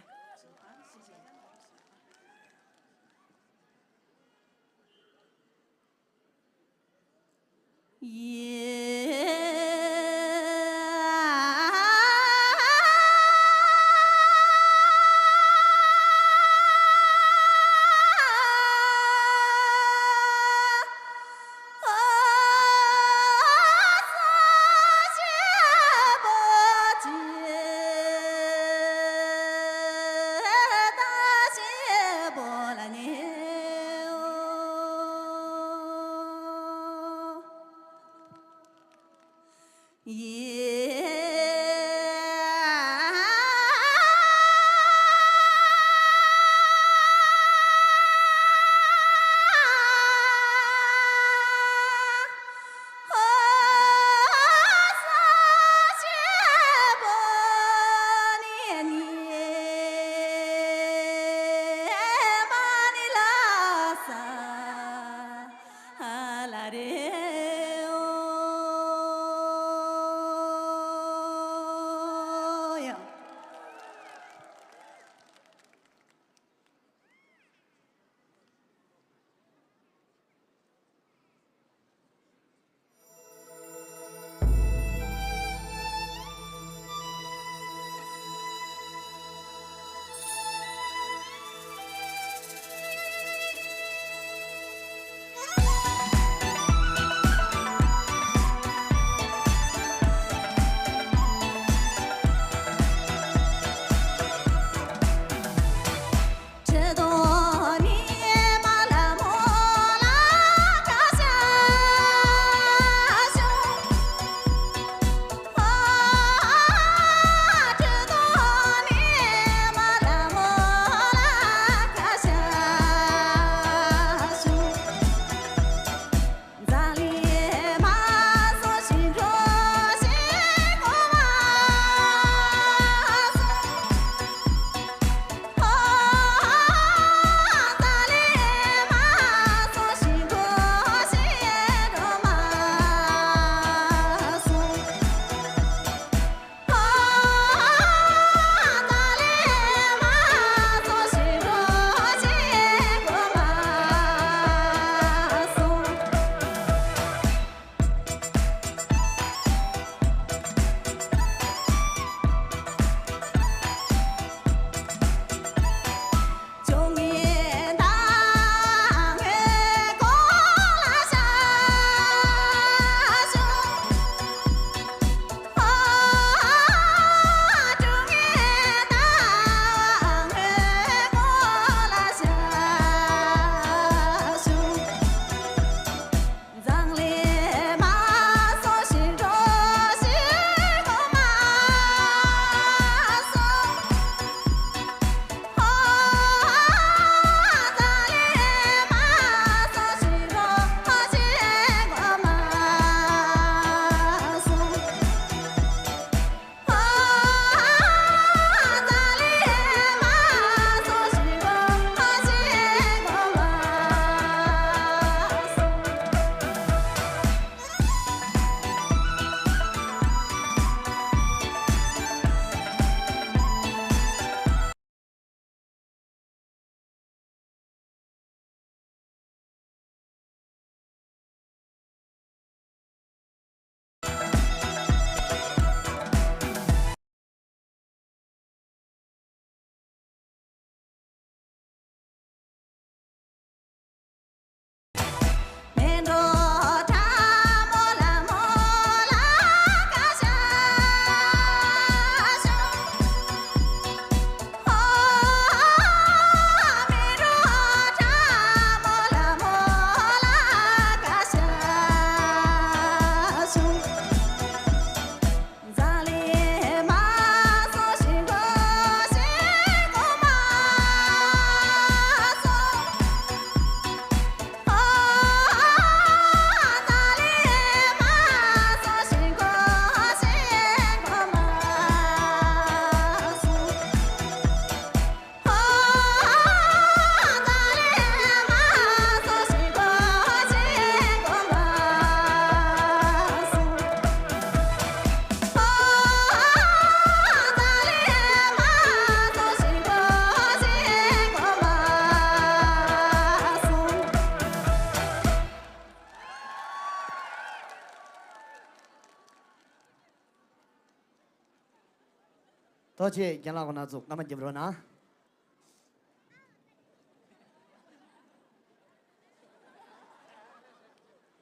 多谢杨老公那组，那么就不呢。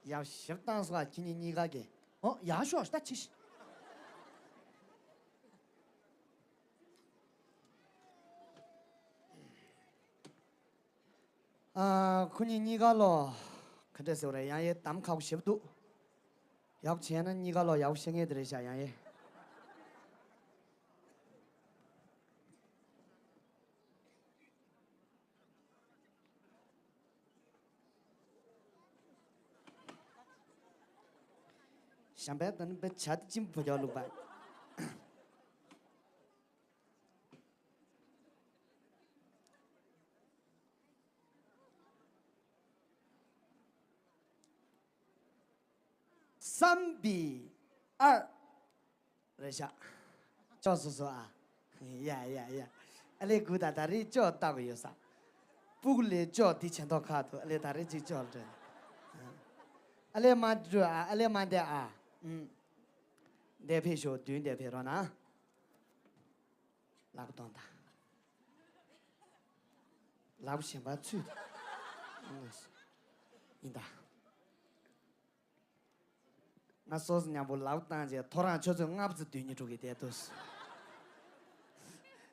要适当说今年你个给，哦，要说是的其实。可能你个咯，可这时候嘞，人家单考习不多，要不钱呢，你个咯要想也得下人家。上班等被吃的进不了路吧。3-2，来下，赵叔叔啊，呀，俺古大大的叫大个有啥？不来叫提前到卡头，俺大的就叫这，俺慢着啊，俺慢点啊。대표쇼 düğün 대표로나 라고 돈다 라고 신발 추 인다 나 소스냐 뭐 라고 땅제 토랑 저저 압즈 düğün이 쪽에 대도스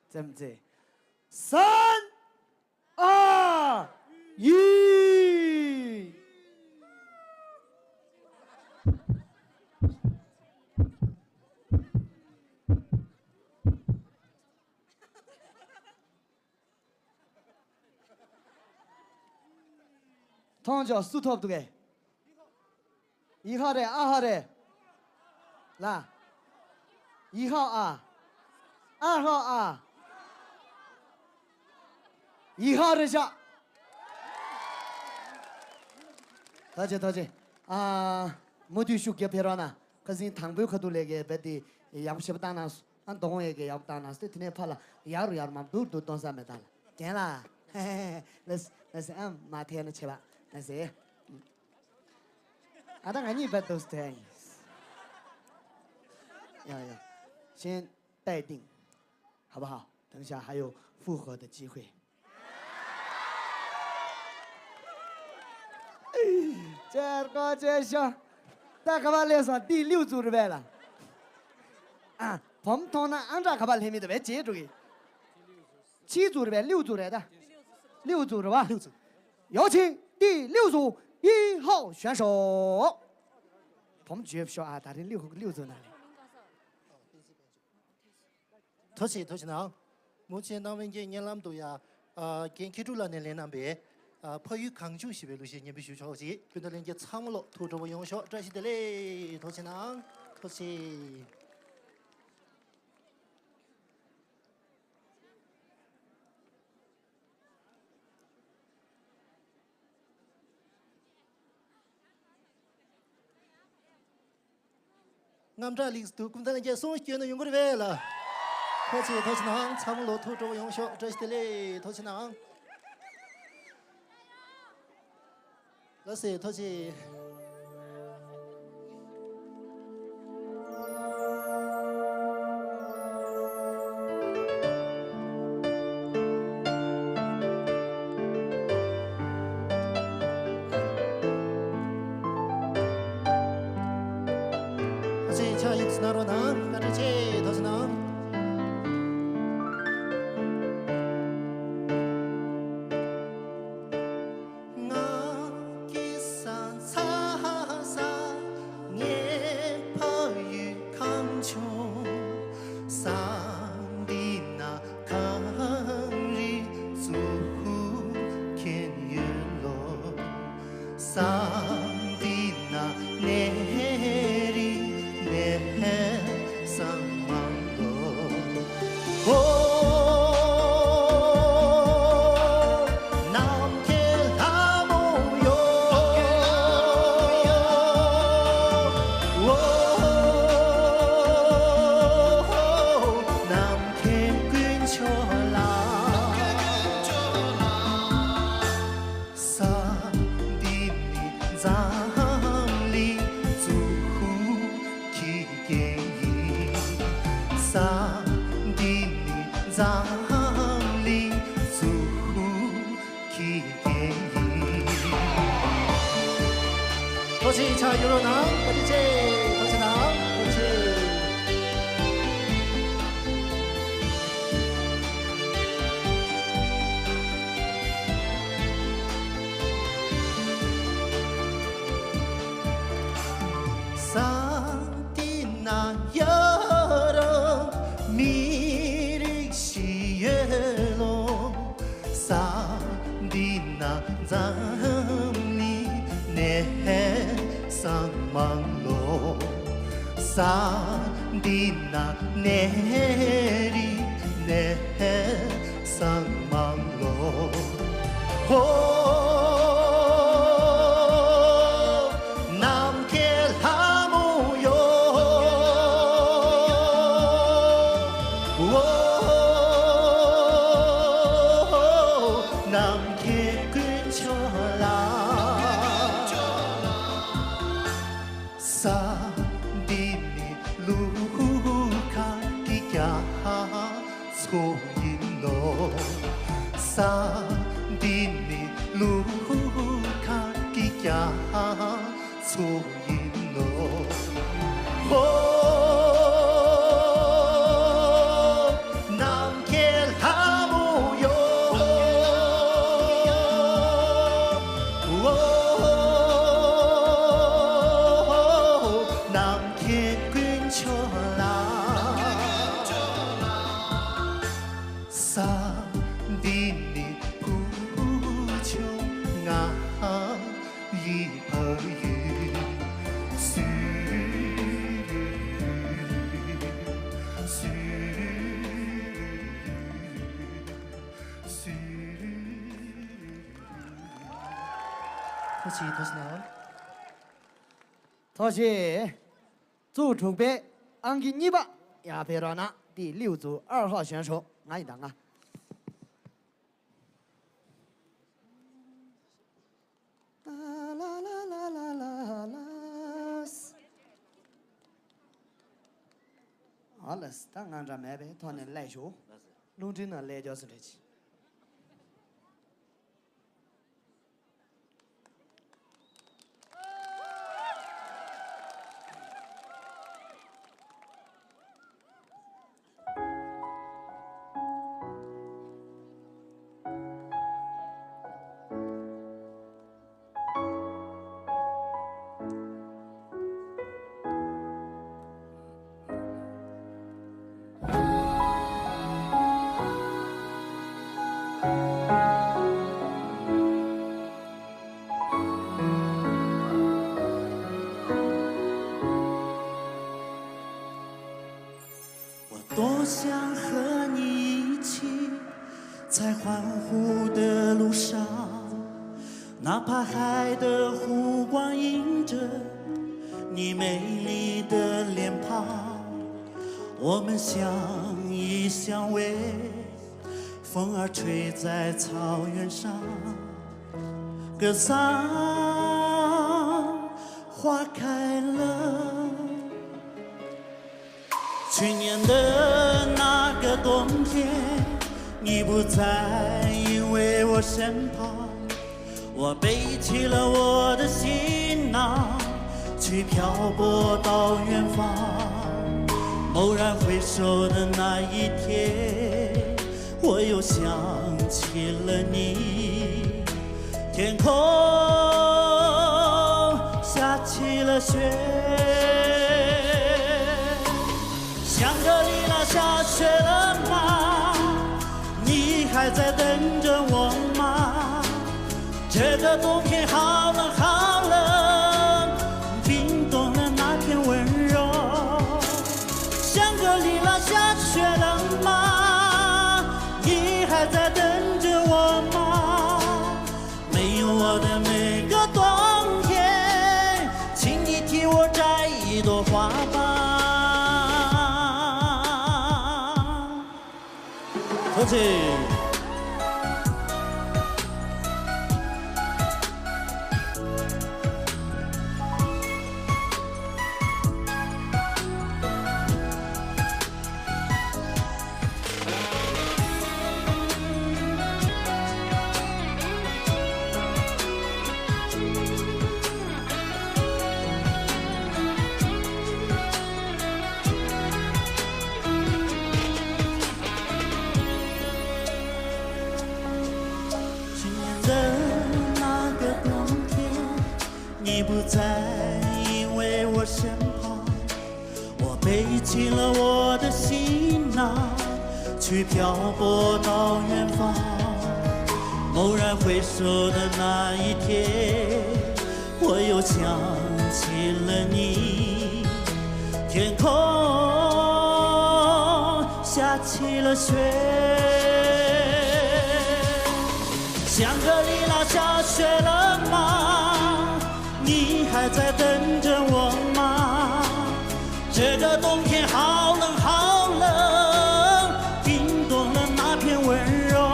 점제 3, 2, 1同叫苏托不对，1号的、2号的，来，1号啊，2号啊，1号的下，多谢啊，没对手给别人呐，可是唐不可都来个别的，也不是不打那，俺东也给也不打那，这天天跑了，亚鲁嘛都当啥没打了，见啦，嘿嘿，那是俺马天的去吧。那是，当然你别都是这样。要，先待定，好不好？等下还有复合的机会。这个这小，大家把来说第6组的呗了。啊，我们同那按照可把里面的呗接住的。7组的呗，6组来的。6组是吧？6组。有请。第6组1号选手，我们绝不晓啊，他的6组哪里？头先呢，目前咱们这年龄都呀，跟开出了年龄那边，迫于抗拒西北路线，你必须超级，跟着人家参谋了，拖着我用小，这是的嘞，头先呢，头先。俺们这历史都跟咱那些送钱的用过的完了，头先呢，参谋了，拖着我用小，这是的嘞，头先呢，那是头先。上帝。谢cha euro nang多谢多谢nang多谢산디나 여름 미리 시에로 산디나 잠니 내 상망로 산디나 내리 내 상망로 남게 근처라 산디니 루카 기야 소인노 산디니 루카 기야 소인노 산디니 부정아 이어유 수多谢多谢nang 多谢，做准备，安吉尼巴亚培拉纳第6组2号选手，俺一当啊。啦啦啦啦啦啦啦。好了，当俺这买呗，他那来学，龙镇那来就是这去。多想和你一起，在欢呼的路上，哪怕海的湖光映着你美丽的脸庞，我们相依相偎，风儿吹在草原上，歌桑花开了。去年的那个冬天，你不在，因为我身旁，我背起了我的行囊，去漂泊到远方。蓦然回首的那一天，我又想起了你。天空下起了雪。香格里拉下雪了吗？你还在等着我吗？这个冬天好冷好冷，冰冻了那片温柔。香格里拉下雪了吗？你还在等着我吗？没有我的每个冬天，请你替我摘一朵花吧。多谢。你不在为我身旁，我背起了我的行囊，去漂泊到远方。蓦然回首的那一天，我又想起了你。天空下起了雪，香格里拉下雪了吗？你还在等着我吗？这个冬天好冷好冷，冰冻了那片温柔。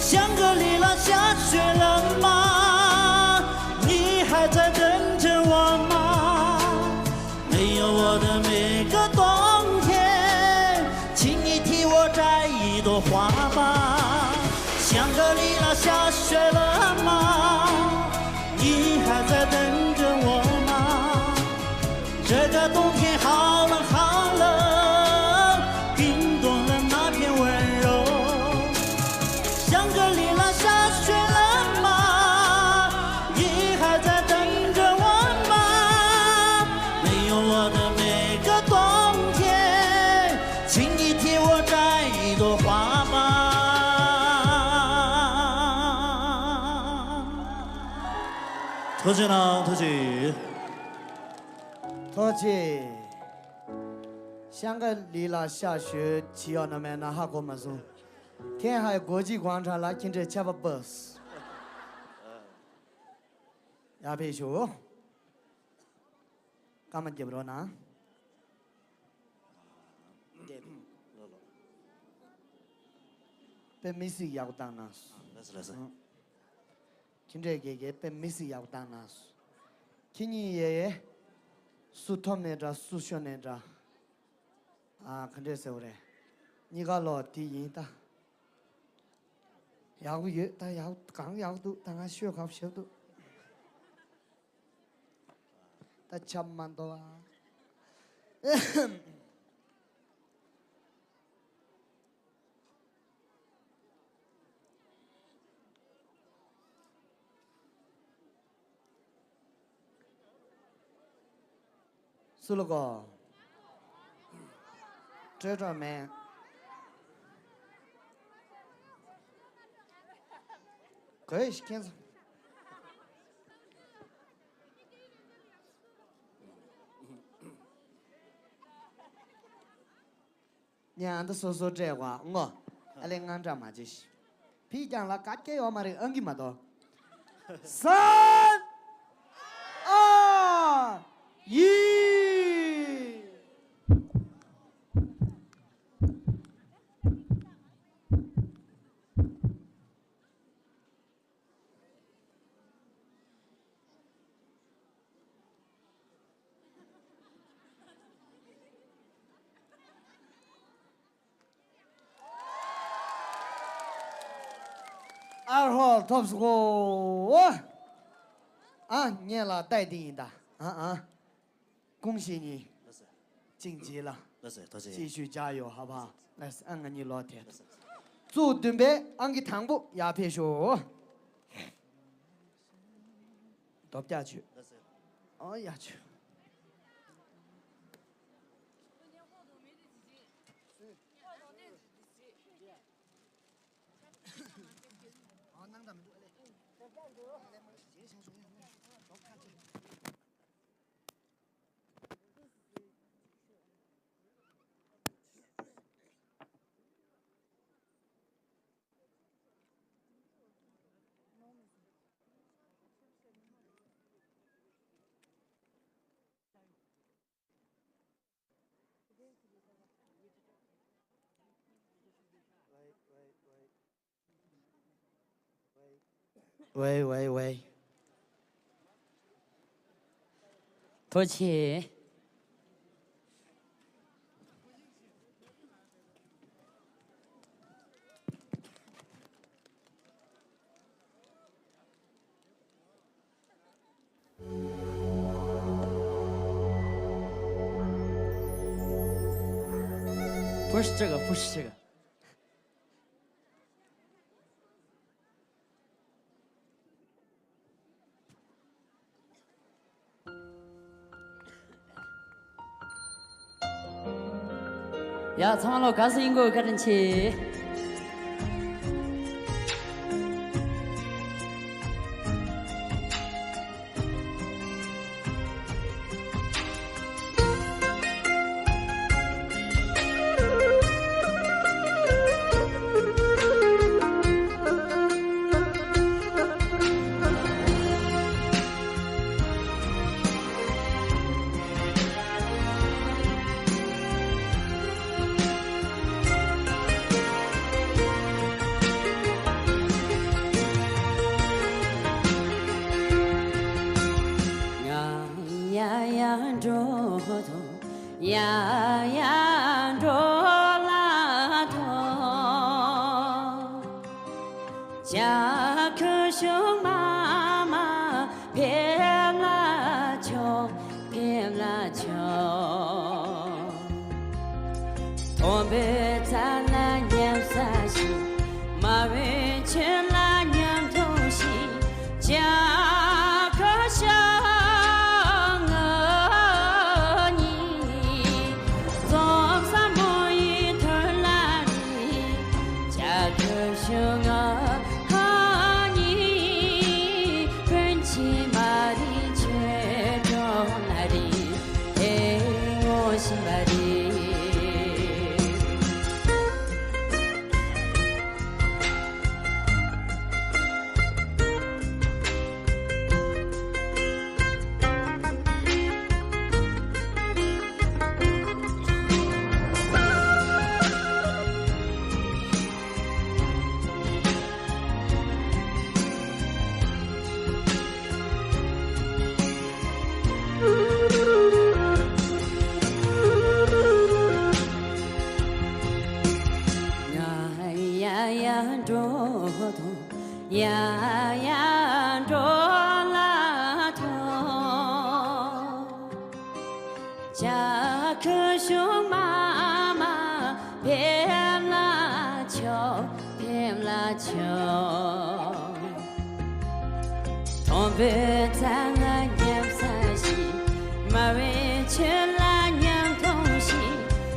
香格里拉下雪了吗？你还在等着我吗？没有我的每个冬天，请你替我摘一朵花吧。香格里拉下雪了吗？你还在等着我吗？这个冬天好冷好冷，冰冻了那片温柔。香格里拉下雪了吗？你还在等着我吗？没有我的每个冬天，请你替我摘一朵花吧。托起呢，托起。托起。香格里拉下雪，只要那么那哈过么说。天海国际广场拉进这七八 bus。亚皮球。干嘛接不着呢？被没事要当那是。来是。今这个被没事要当那是。今年爷苏托那着苏学那着。啊，肯定是的。你个老弟人的。要个月，但要刚要都，但俺学考学都。但천만多啊。是那个，这张没。可以，看着。娘的说说这话，我，俺来俺这嘛就是，皮讲了，嘎给我嘛的，恩给嘛多。3、2、1。2号 top score， 啊，念了带第一的，恭喜你，晋级了，继续加油，好不好？来，按个你老铁，做准备，按个躺步，压皮手，倒不下去，哦下去。喂，托起。不是这个，不是这个。呀，苍老告诉我个人去。呀呀着拉头，家可熊妈妈别拉球，别拉球，东北咱那年三十，马尾全拉娘头西，家可熊。呀呀着拉头，家可熊妈妈别拉球，别拉球，东北咱那年三十，马尾全拉娘头西，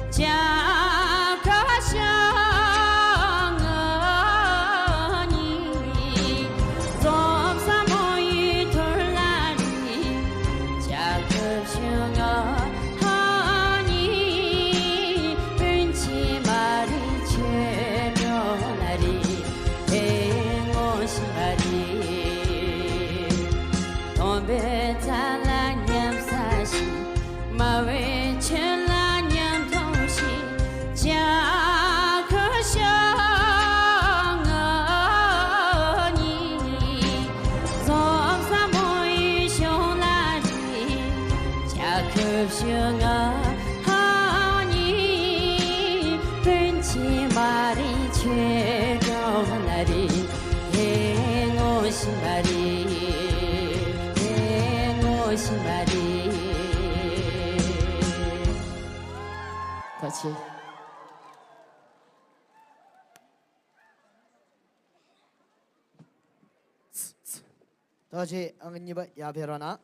家可熊。客气。多谢，俺你们鸦片了呢。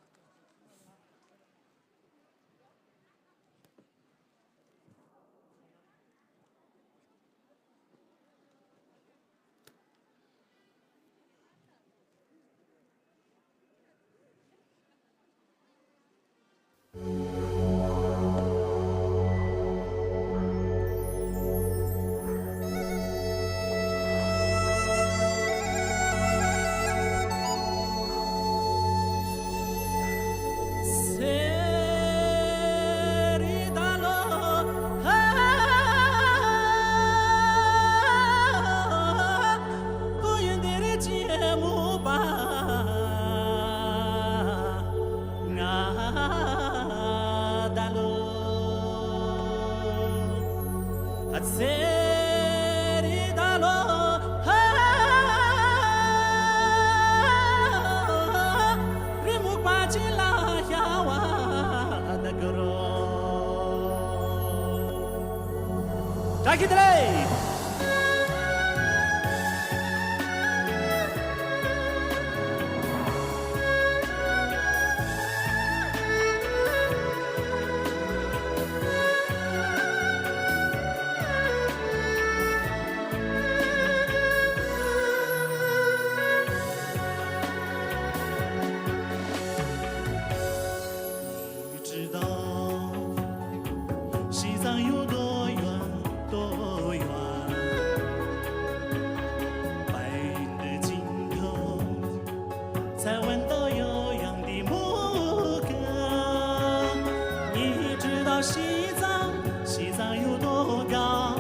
西藏，西藏有多高？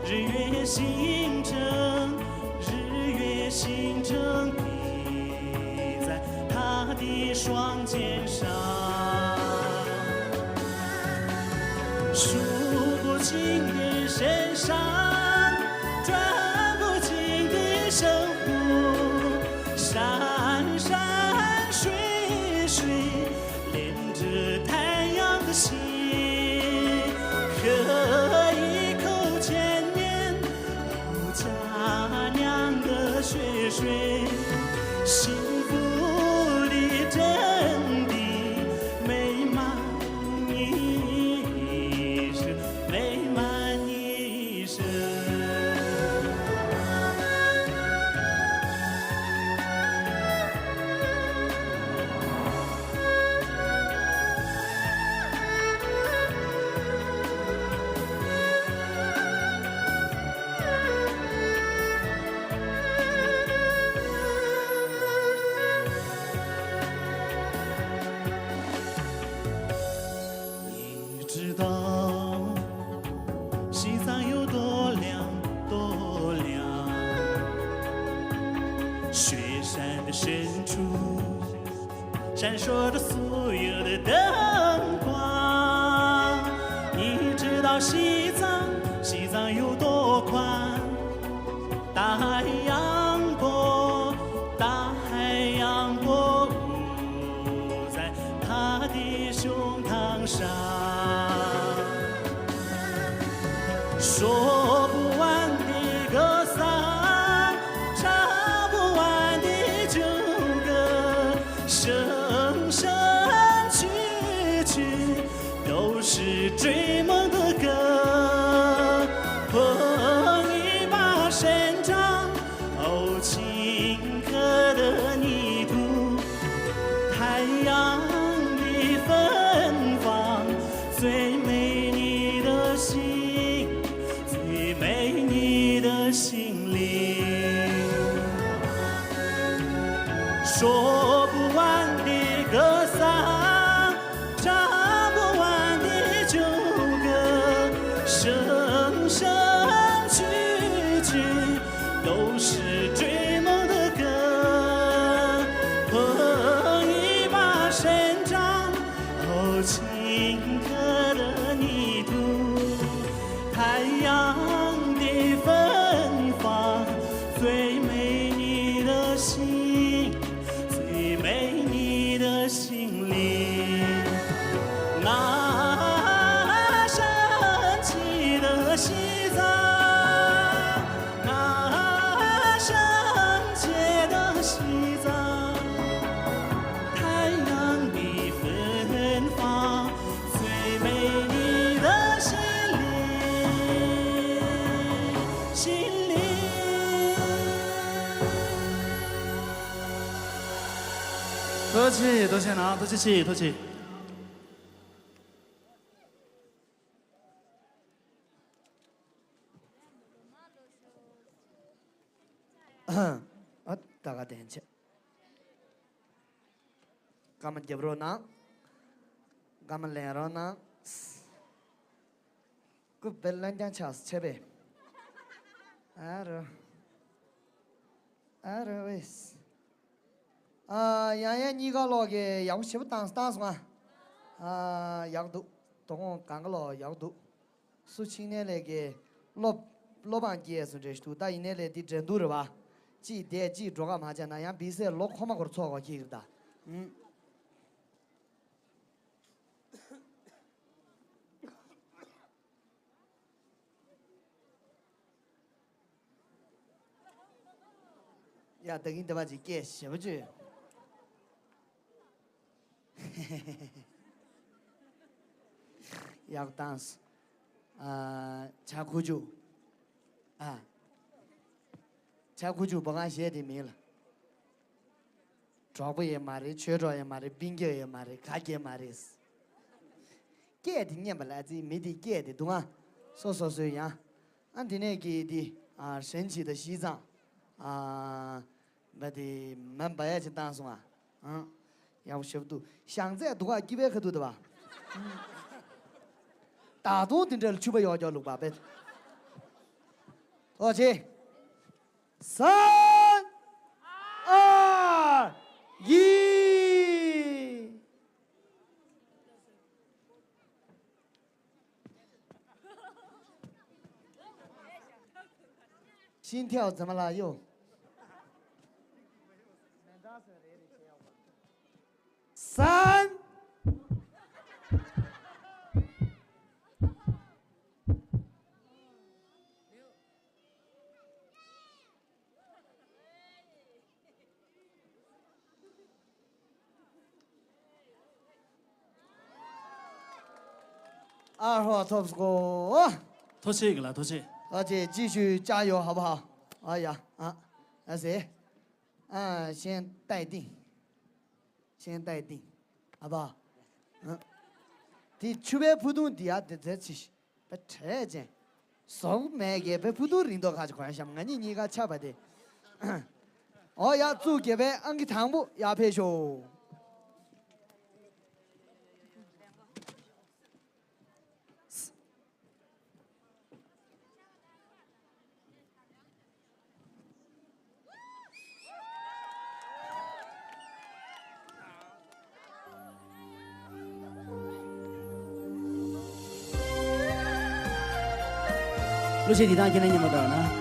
日月星辰，日月星辰滴在他的双肩上，数不尽的深山，转不尽的生活，山山水水连着太阳的心，喝一口千年有家娘的血水，幸福的真谛美满一生，美满一生。你知道西藏有多亮多亮？雪山的深处闪烁着所有的灯光。你知道西藏有多宽？大海洋波，大海洋波舞在他的胸膛上，说不完的歌桑，唱不完的旧歌，声声曲曲都是追梦的歌。碰一把生长哦青稞的泥土，太阳的芬芳，最美你的心，最美你的心灵。说不完的歌桑，唱不完的旧歌，声声曲曲都是追梦的歌。碰一把生长哦青稞的泥土，太阳的芬芳，最美你的心，最美你的心灵。那神奇的西藏，那圣洁的西藏，太阳的芬芳，最美你的心灵，心灵。多谢多谢啊，多谢谢多谢。啊，大家点起。咱们接不着呢，咱们来着呢，个本来点吃吃呗。喂。杨爷你个老个要媳妇当算，要都，东刚个老要都，苏青年那个老板姐是这都大一年来的真多了吧？几点几桌个麻将那样比赛老好嘛个错过去的，呀，等你对吧？就给媳妇去。要当时，吃苦酒，吃苦酒不按写的名了，抓不也骂的，缺抓也骂的，饼干也骂的，卡也骂的是。给的你不来自没得给的，懂吗？说一样，俺今天给的神奇的西藏，没得蛮不爱去当送要不学不读，现在读几百可读的吧？大多等着去不要叫六八百。多少钱？3、2、1。心跳怎么了又？3。2号 top score， 多谢一个了，多谢。而且继续加油，好不好？哎呀啊，那谁？先待定，好不好？第区别普通底下的这起，不拆件，送买给别普通领导还是关系嘛？你个吃不的。哦呀，做给别俺给汤姆也配修。路线抵达，今天你们到呢？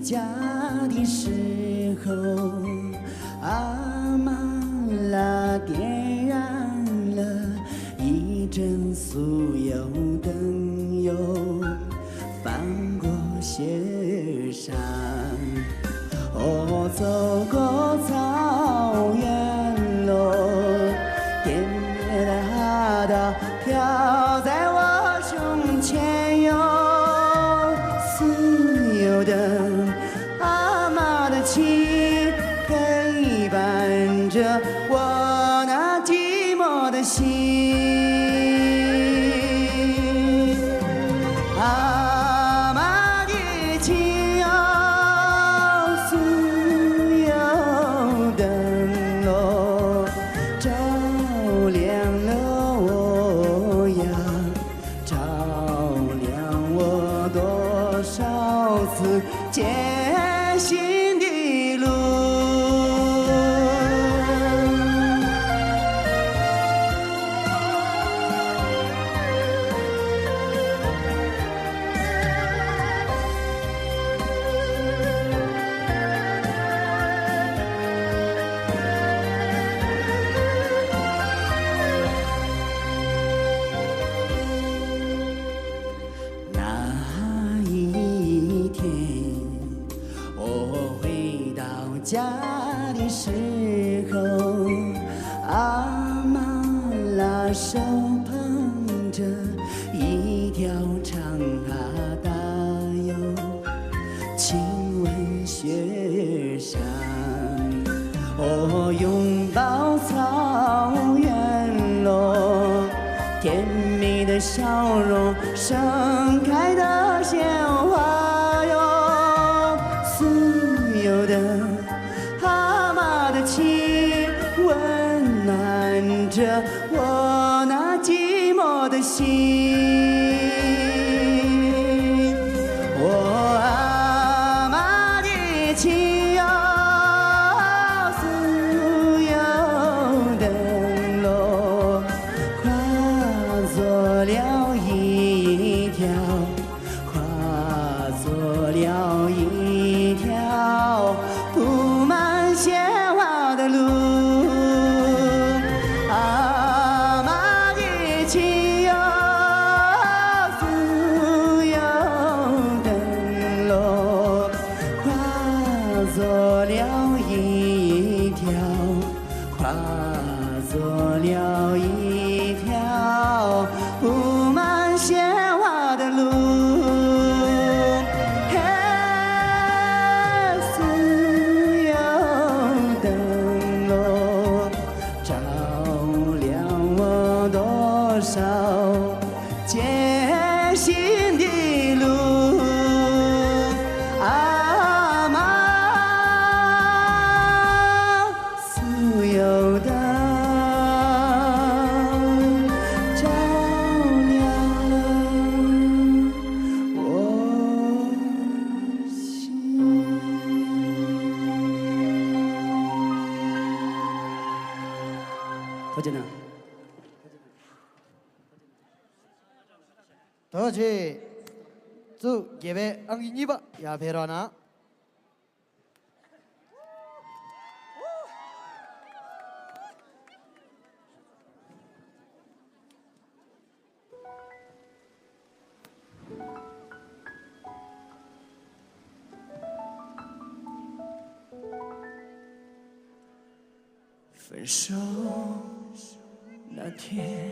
家的时候，阿妈拉点燃了一盏酥油灯油，翻过雪山，我走过草原路，点点的飘在我胸前哟，酥油灯。陪伴着我那寂寞的心，阿妈的情哟，酥油灯笼照亮了我呀，照亮我多少次艰辛的路。家的时候，阿妈拉手捧着一条长大哟，亲吻雪山，我拥抱草原路，甜蜜的笑容，盛开的鲜花哟，酥油的。情温暖着我那寂寞的心，我阿妈的情哟，酥油灯笼化作了一条，化作了一条布满鲜花的路，阿妈的情哟，酥油灯笼化作了一条，化作了一条。好简单。多谢，走，这边安给你吧，也陪着呢。分手那天，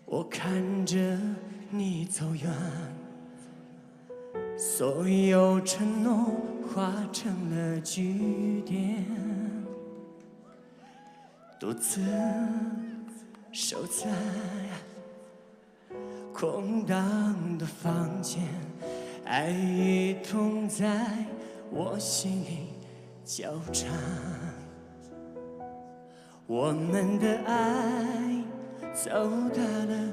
我看着你走远，所有承诺化成了句点，独自守在空荡的房间，爱与痛在我心里交缠。我们的爱走到了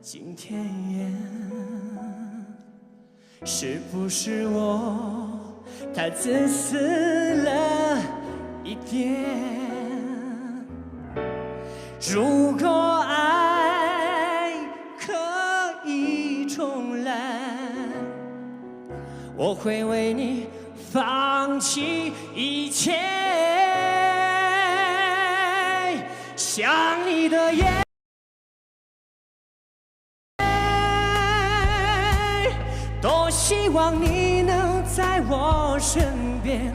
今天，是不是我太自私了一点？如果爱可以重来，我会为你放弃一切。想你的夜，多希望你能在我身边，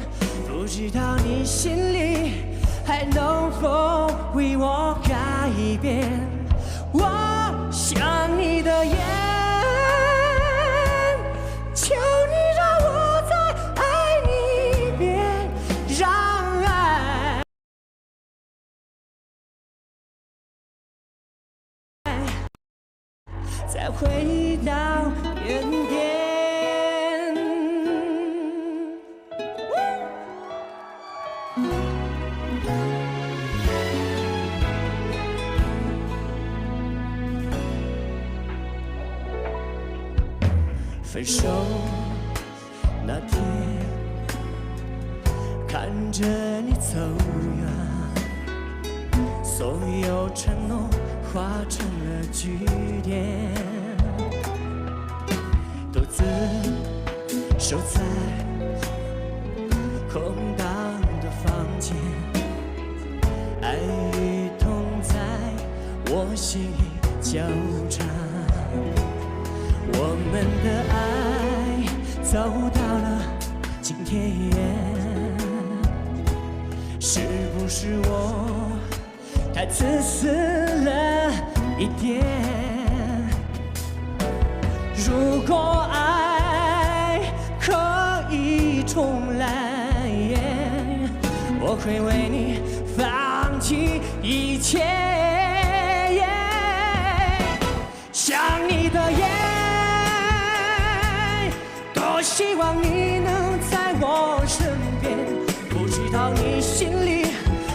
不知道你心里还能否为我改变。我想你的眼，求你让我再爱你一遍，让爱再回到原点。分手那天，看着你走远，所有承诺化成了句点，独自守在空荡的房间，爱与痛在我心里交缠。我们的爱走到了今天，是不是我太自私了一点？如果爱可以重来，我会为你放弃一切。想你的眼，多希望你能在我身边，不知道你心里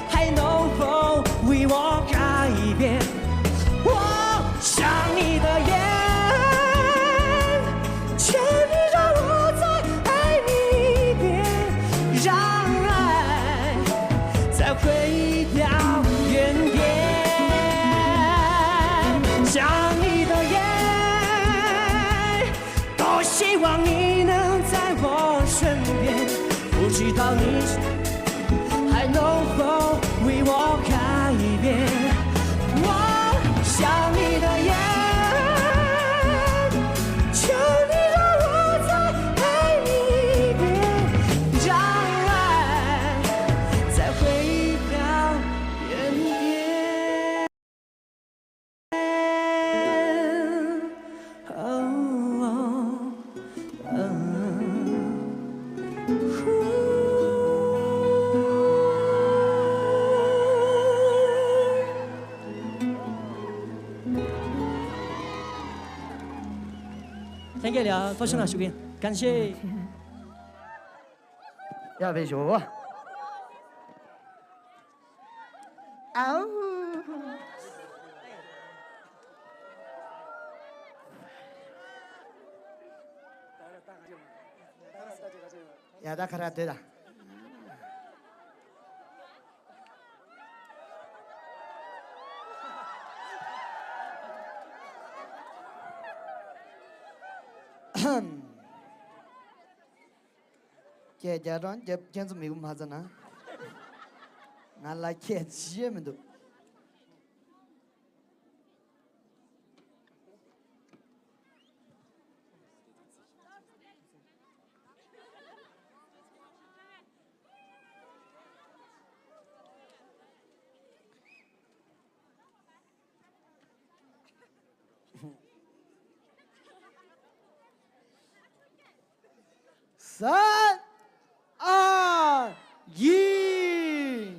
还能否为我改变。我想你的眼，求你让我再爱你一遍，让爱再回到原点。想你的眼，多希望你能在我身边，不知道你还能否为我改变。我想你的眼，求你让我再爱你一遍，让爱再回到原点。Thank you 了，多谢了，小兵，感谢。要被学吧。哦，呀，打卡他对的。姐家长这简直没有啥子呢，俺来客气们都。3、2、1。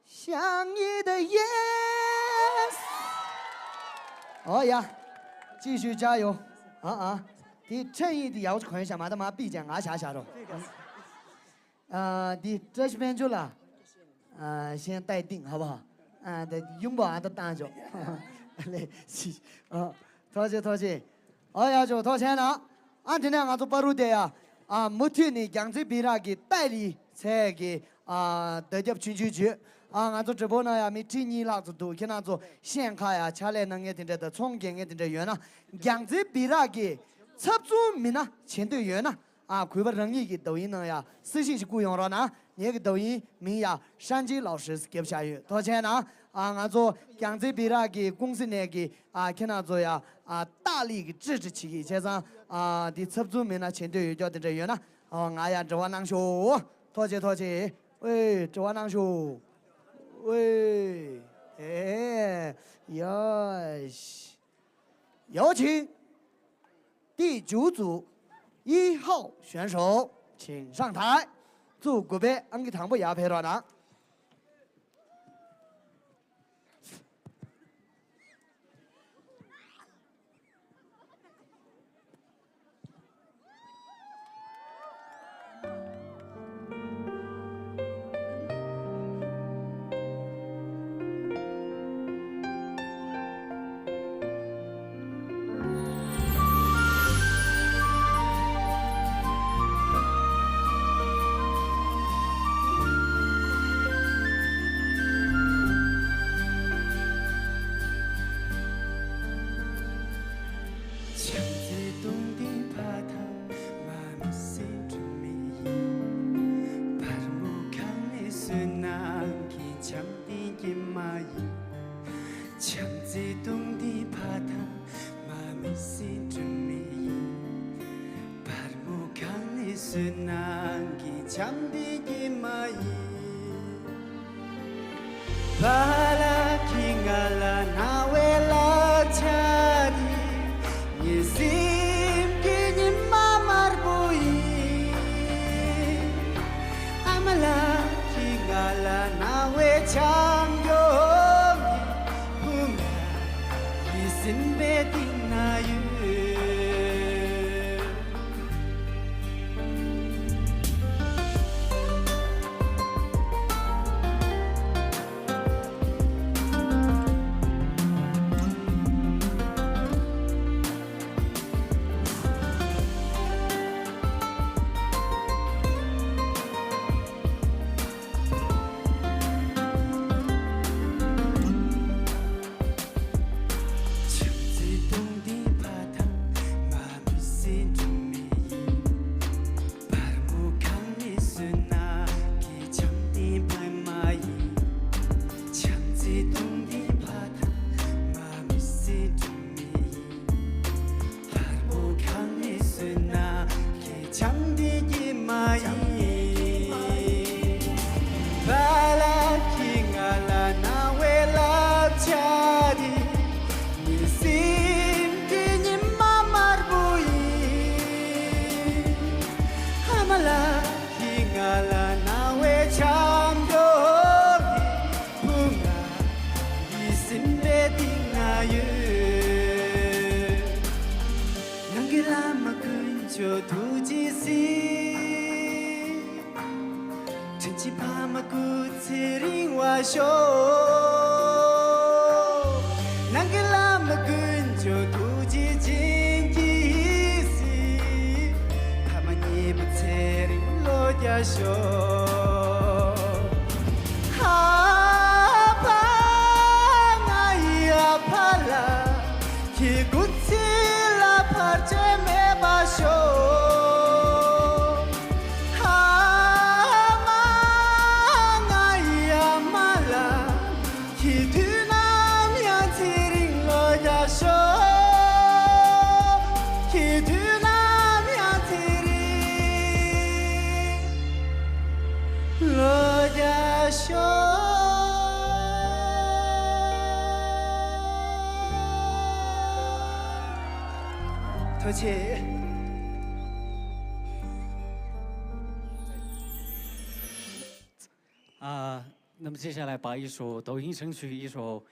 想你的 yes。哦呀，继续加油啊！你诚意的要看一下嘛，他妈鼻尖压下了。你这些边就了，先待定好不好？得拥抱俺的大脚，来，多谢，哎呀，就多钱了，俺今天俺就不如的呀，目前呢，江浙别那个代理才给得接去，俺就直播呢呀，没听你那就都跟那做显卡呀，下来能一点的重建一点的源呐，江浙别那个插足民呐，前队员呐。看不容易的抖音呢呀，私信是雇佣了呢。那个抖音名呀，山鸡老师是给不下去，多少钱呢？俺做江浙别那个公司那个看那做呀大力的支持起加上的插足民呢，前队员叫的这员呢。俺呀，这碗能修，多谢，喂，这碗能修，喂，哎，有请第9组。1号选手，请上台，祝各位俺给唐伯牙陪着呢。哈 गुच्छीला फर्चे में बसो हामाया माला 기두남 양치링 어야쇼 기두남 양치링 어야쇼 도대체 那么接下来把一首抖音神曲，一首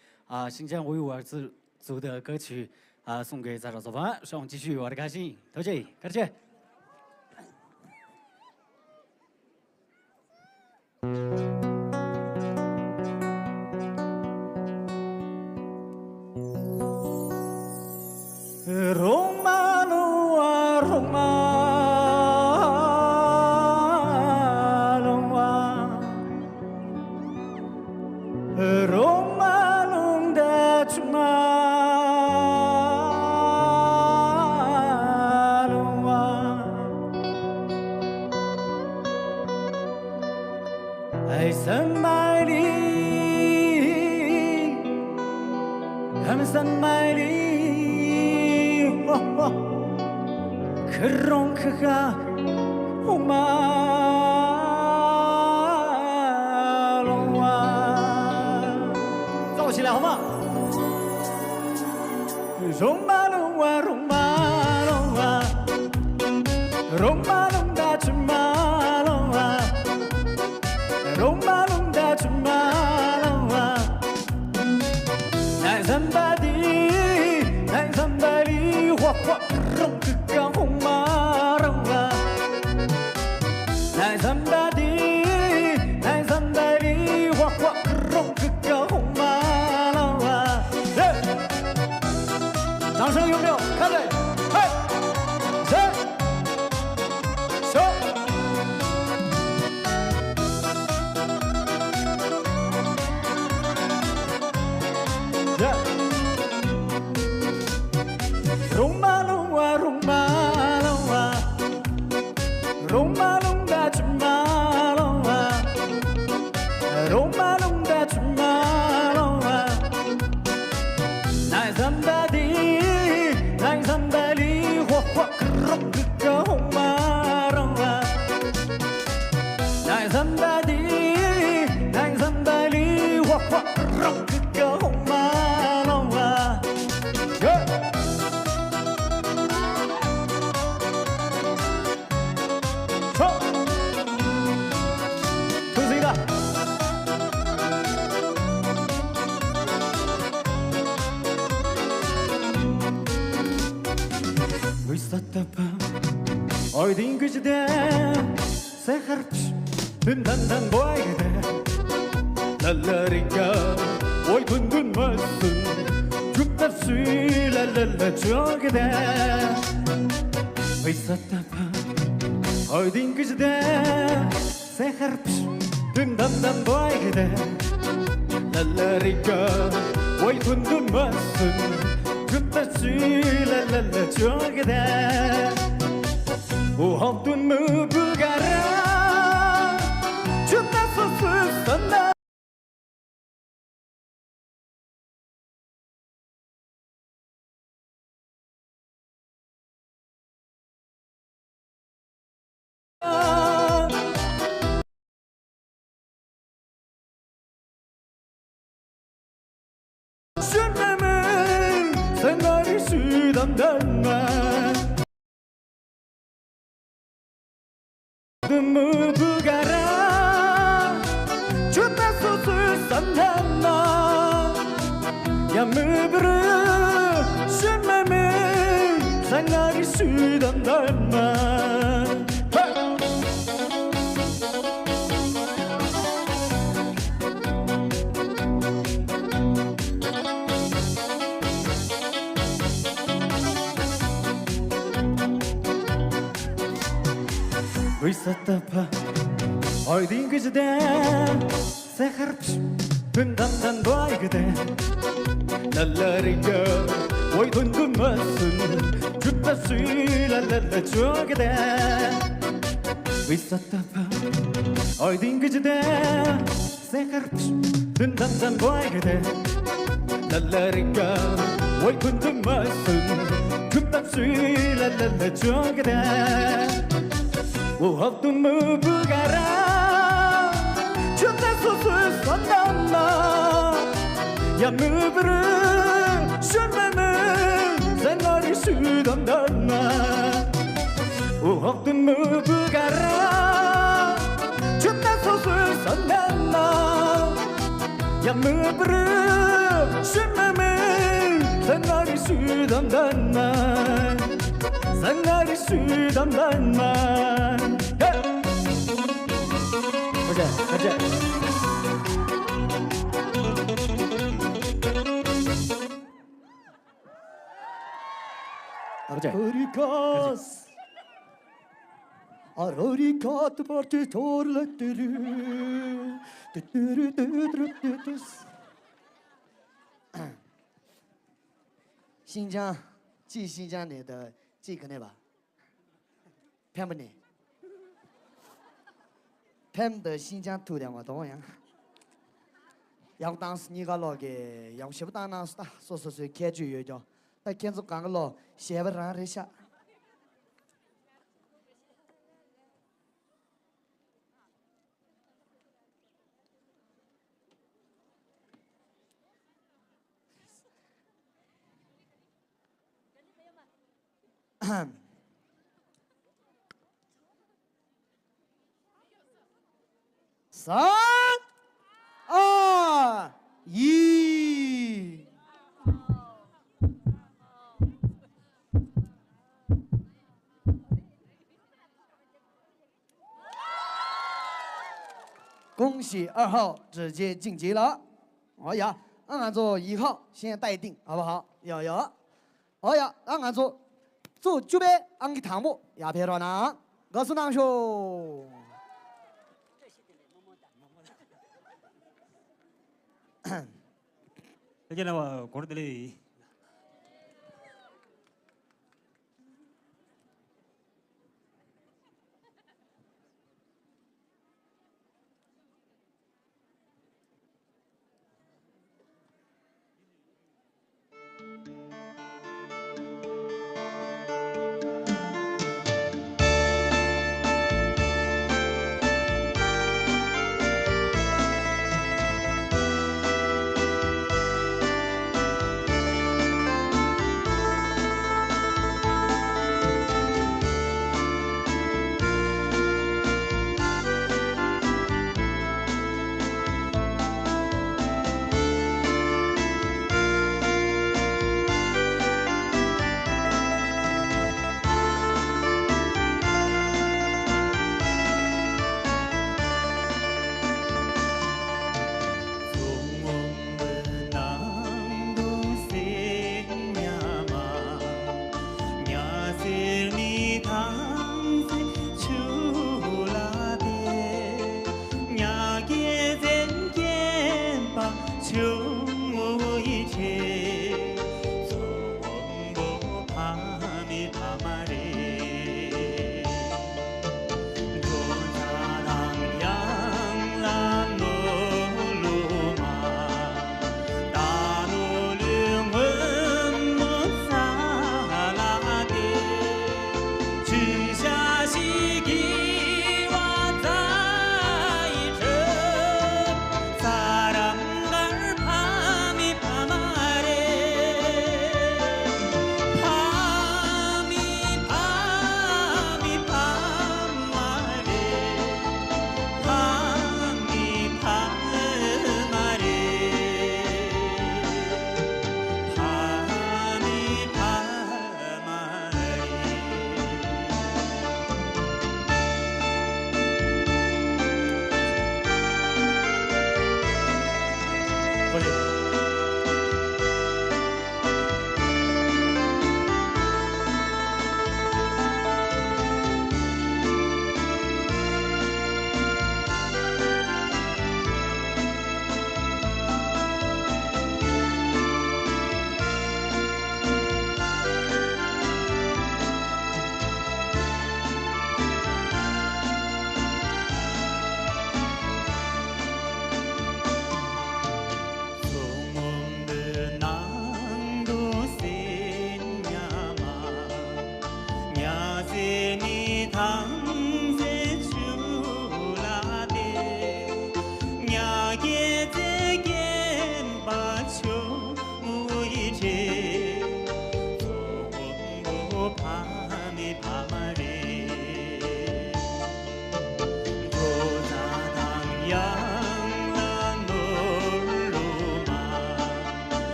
新疆维吾尔族的歌曲送给在场所有，希望继续玩的开心。头姐，感谢。 Romanoa, Romanoa, Romanum da Chumaloa, I somebody, I'm somebody. 그런 그가 오마로와 造起来好吗 로마로와 로마로와 로마로다 주마로와 로마로다 주마로와 난 somebody 확확 그런 그가 오마로와 난 somebody 확확 그런 그가 오마로와 掌声有没有？看着，嘿，谁？手。로마로와 로마로와 로마로다 주마로와 로마로다 주마로와 난 somebody 확확 그런 그가 오마로와 난 somebody 확확 그런 그가 오마로와 좋습니다. 있었다 밤 어딘 그지대 새하루치 든단단 보이게 랄라리가 오이 둔둔 맛은 죽답시 랄랄라 저게 돼 있었다 밤 어딘 그지대 새하루치 든단단 보이게 랄라리가 오이 둔둔 맛은 죽다시 랄랄라 저게 돼 없던 무부가라 죽다 소스었나 생활이 수단단만 무부가라 죽다 소스 산단나 야 무부르 슈마미 생활이 수단단만 있었다 봐 어딘 그지대 새하루치 든단단 보이게 돼 랄라리가 为吞吞么孙，就把水啦啦啦做个的，为啥他怕？爱听个就的，谁还等等等不爱个的，啦啦的个，为吞吞么孙，就把水啦啦啦做个的，我好多么不该让，就在说说说那么，呀么不能。Şönmeme sen arışıdan dönme O haftın mı bu gara Çöpten sosu senden Ya mı bırı Şönmeme sen arışıdan dönme Sen arışıdan dönme Hadi Arikas Arikat partitorletleri新疆记新疆你的记个那吧，骗不你？骗的新疆头两个多样。要当时你个那个，要学不当那是的，说开就有叫。那看着刚个老，写不上这些。3、2、1。恭喜2号直接晋级了。哎呀，按照1号先待定，好不好？有。哎呀，按照做准备，按个汤姆也别乱拿，告诉囊兄。这个我过得嘞。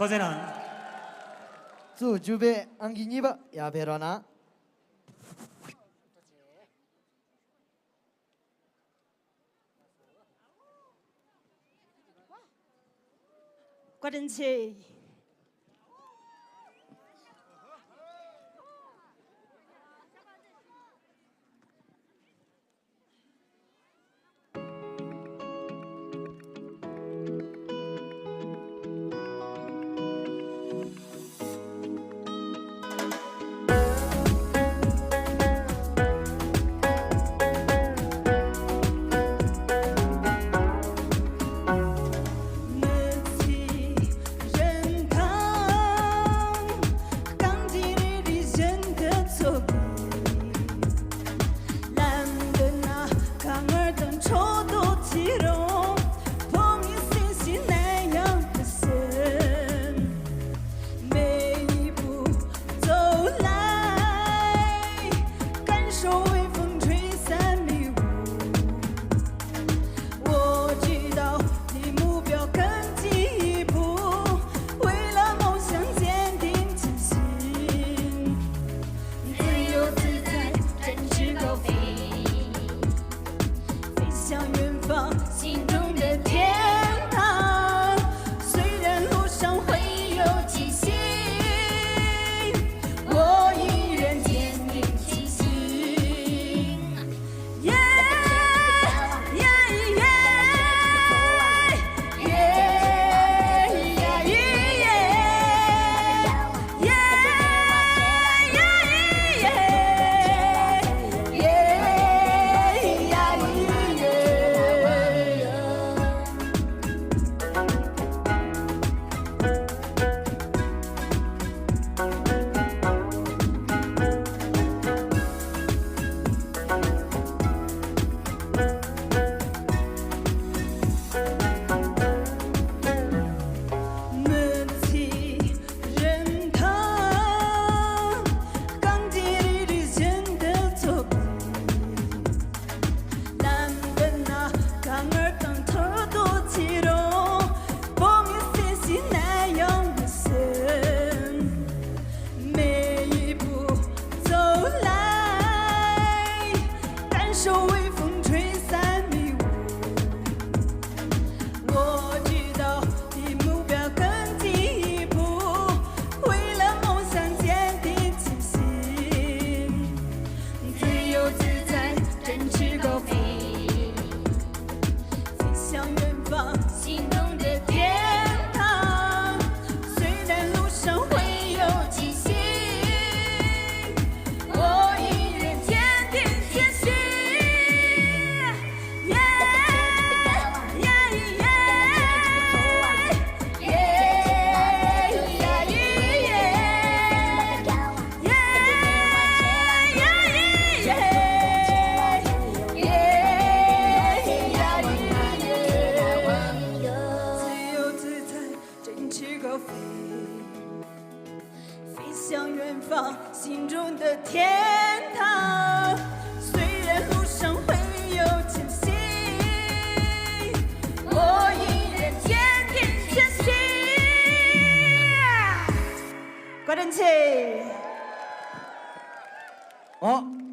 好在哪？走准备，俺给你吧，也别着拿。郭振奇。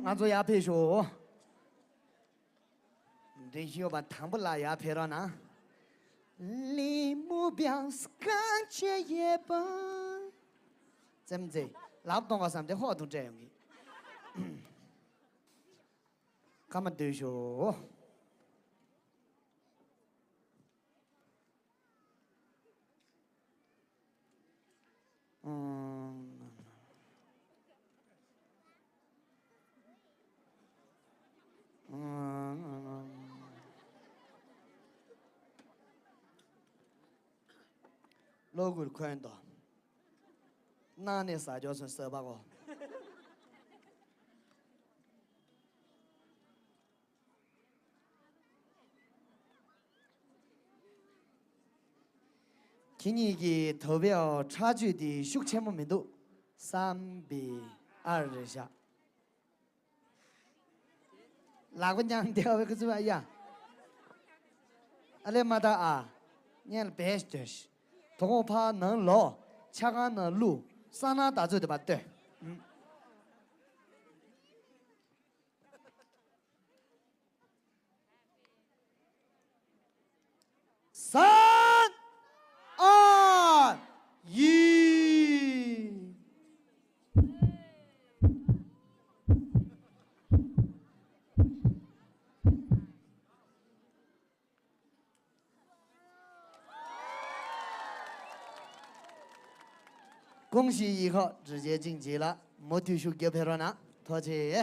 俺做鸦片说，这要把汤不拉鸦片了呢？离目标是感觉也不，怎么子？拉不动我上的话都这样的。他们都说，老鬼看到，哪里撒娇成手把我？今年的投票差距的续签门度3-2下。哪个娘掉个是吧呀？阿拉妈的啊，你了 best 是，同我怕能老，恰刚能路，上哪打走的吧？对，3、2、1。恭喜一号直接晋级了，没退出给拍了呢，托起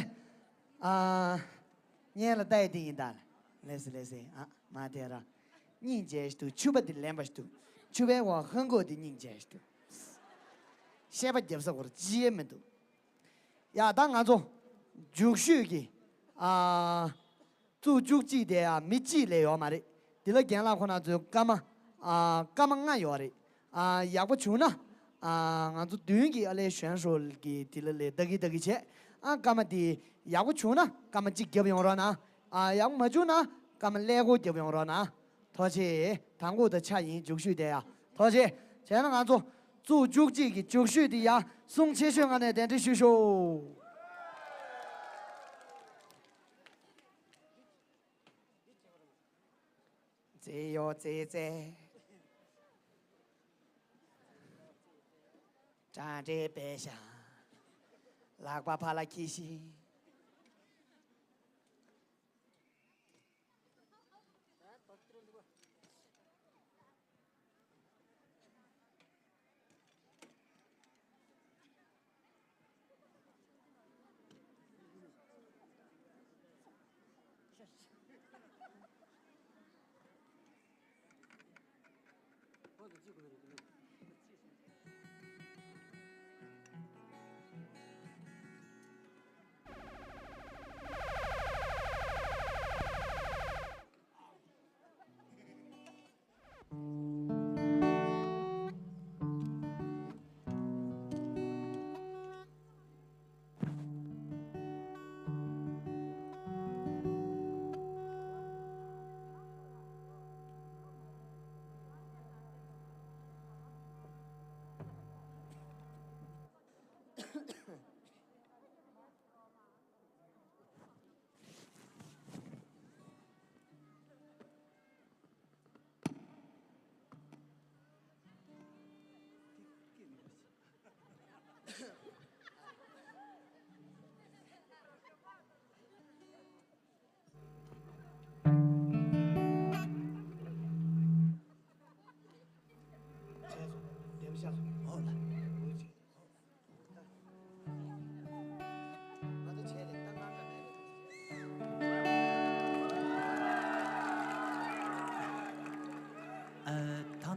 念了带定一单了，来是啊，马天了，人家是都去不的两百多，去不我很高的人家是都，先把电视我的姐们都，呀，当俺做就是的做就记得没记来要嘛的，第二件啦可能就干嘛干嘛俺要的也不穷呢。俺就对给来选手给提了来得给钱，干嘛的也不穷呢，干嘛几个不用了呢？也不没穷呢，干嘛来个就不用了呢？而且谈过的钱银就是的呀，而且现在俺做就这个就是的呀，送钱学俺的电子学手。这哟这。站在白下，拉瓜帕拉基西。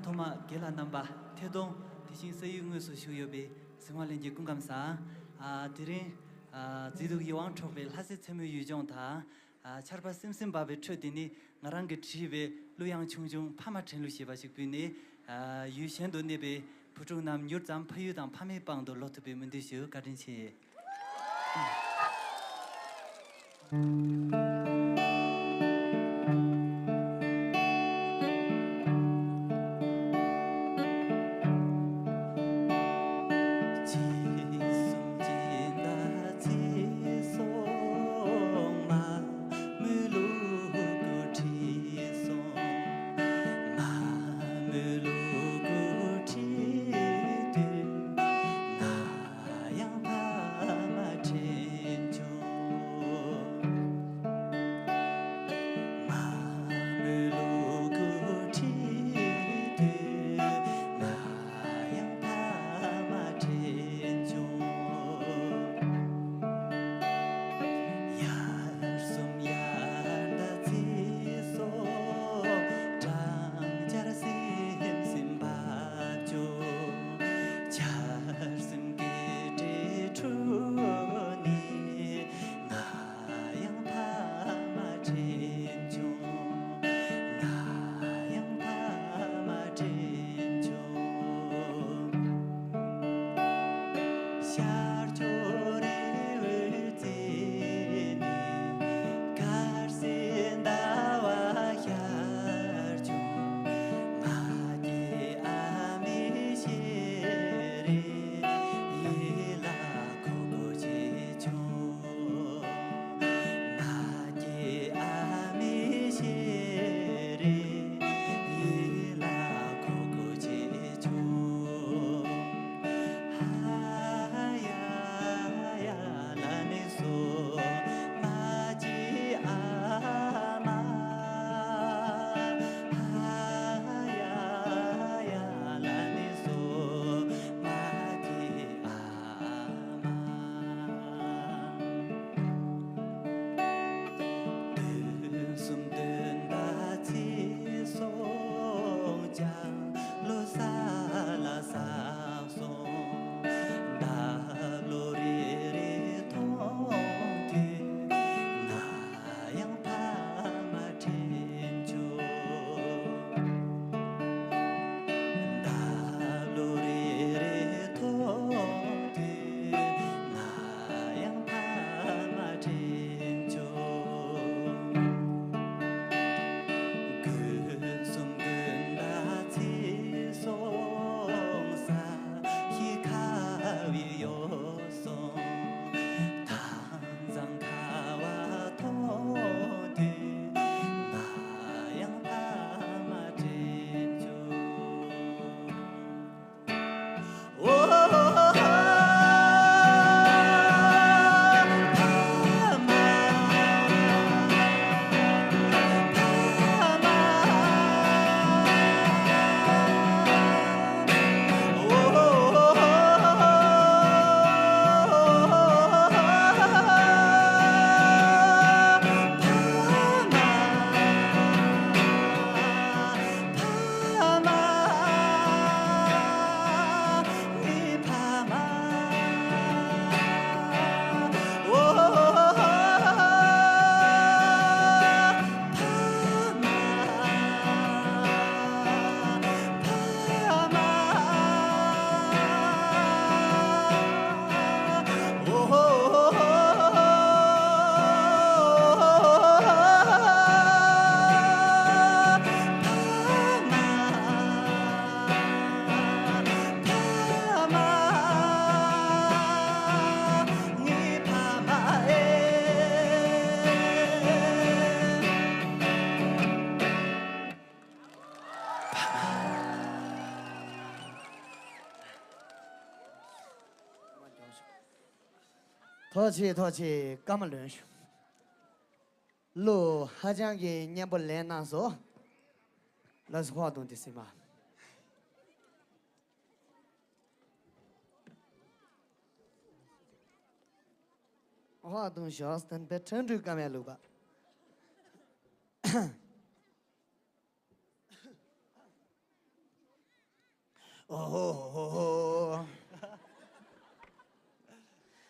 토마 게라 넘바 태동 대신 서유응의 소쇼여베 생활렌지 공감사 드린 지도기 왕초벨 하세 참여 유정다 차르바 씀씀바베 초디니 나랑게 지베 로양 충중 파마 첸루시바식비니 유현도 네베 부중남 요잠 파유당 파메방도 로트베 문디쇼 가든시 淘气，干嘛乱说？路还讲给年不来难受，那是华东的什么？华东小生别成都干嘛路吧？哦，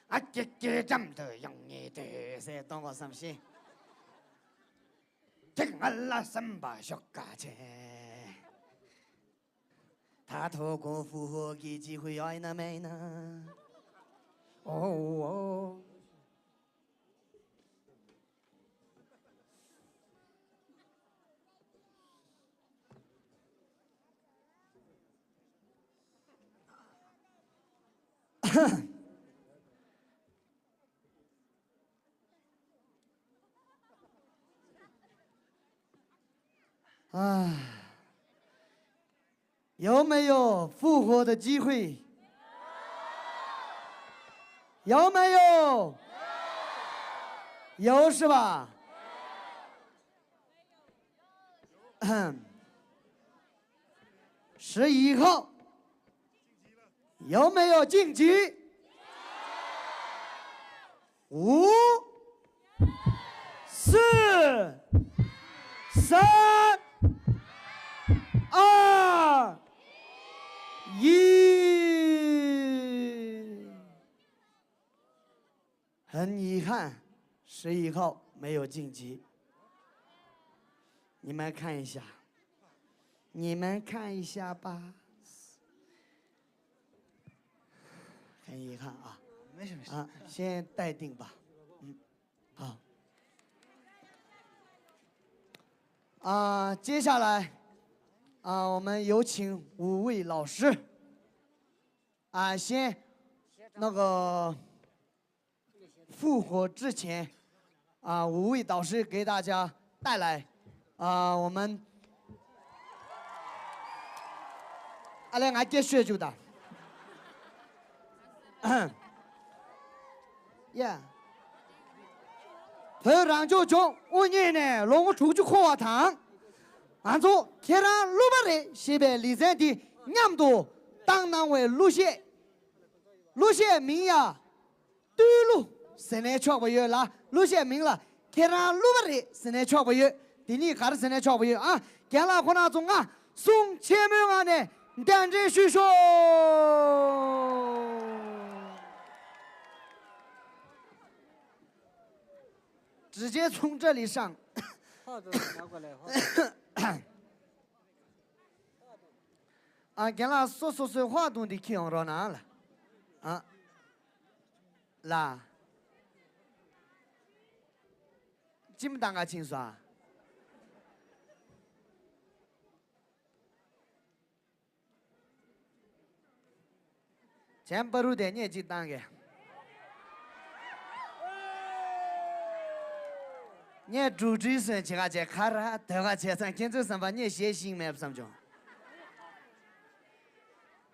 啊，这怎的用你的是当个什么事？听俺拉什么小家伙？他透过复活给机会爱那没呢？哦。唉，有没有复活的机会？有没有？有是吧？11号有没有晋级？5、4、3、2、1。很遗憾，11号没有晋级。你们看一下，你们看一下吧。很遗憾啊，没事没事啊，先待定吧。好。接下来，我们有请5位老师。先那个复活之前，5位导师给大家带来，我们来俺接学就的。呀，头上就讲我年呢，让我出去喝碗汤。俺说天上六百人，西北离山的娘多，当当为路线名呀，对路现在超不越了，路线名了，天上六百人现在超不越，第二卡的现在超不越啊，干了可那种啊，送前面啊呢，单着叙说。直接从这里上。话筒拿过来。给他说话筒的去用到哪了？啦，这么大个清楚啊？钱不如的年纪大个。你主持人这个看了，这个车上看着什么？你写信没不上讲？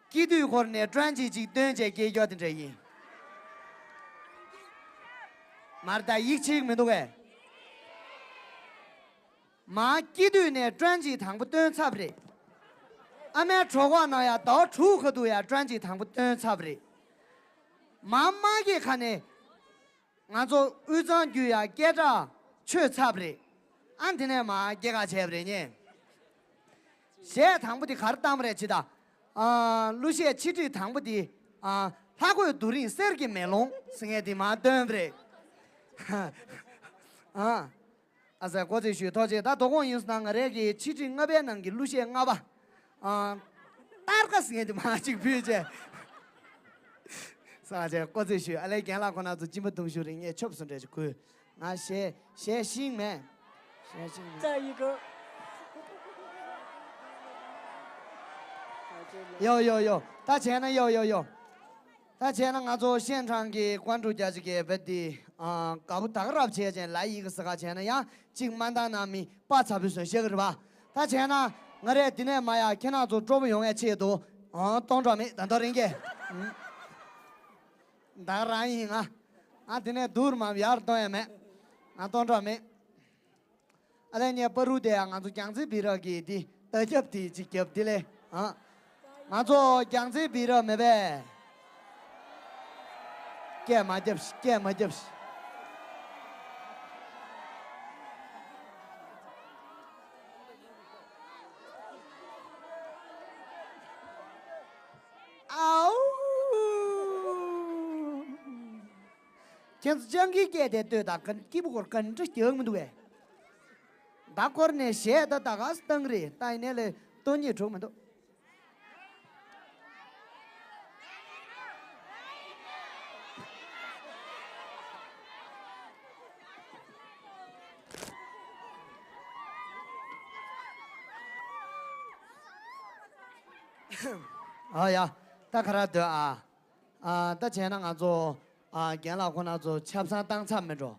几对伙呢？专辑及短节给要的这一，妈的一起没多个，妈几对呢？专辑汤不短差不多，俺们说话那呀，到处可多呀，专辑汤不短差不多。妈妈给看呢，俺说二张局呀，给着。却差不多，俺听呢嘛，给个差不多呢。现汤不的卡儿当不来去的，路线汽车汤不的他会独立三个买龙，是俺的嘛对不对？在国际学套些，他多光因是那个那个汽车那边那个路线啊吧，大个是俺的嘛就比较。是啊，这国际学，来干了可能就基本同学人也吃不上这就可以。写信没？写信没？再一个。有，他前呢有，他前呢俺做现场给观众家这个不的搞不打个绕车前来一个时候前呢呀，今满大那米把差不多写个是吧？他前呢我这今天嘛呀，看他做做不用的车多当着没等到人家，打个软硬啊。俺今天多嘛边儿当也没，俺当着没。俺呢不如的，俺做江浙别人给的，得接的就接的嘞啊。俺做江浙别人没呗，干嘛接不是？干嘛接不是？嗷！就是讲给给的对的，跟基本上跟着听不对。大伙儿呢，现在大家是等的，但呢嘞，多年出门都。哎呀，大看了得啊，大前那俺做跟老婆那做吃不上当场没着，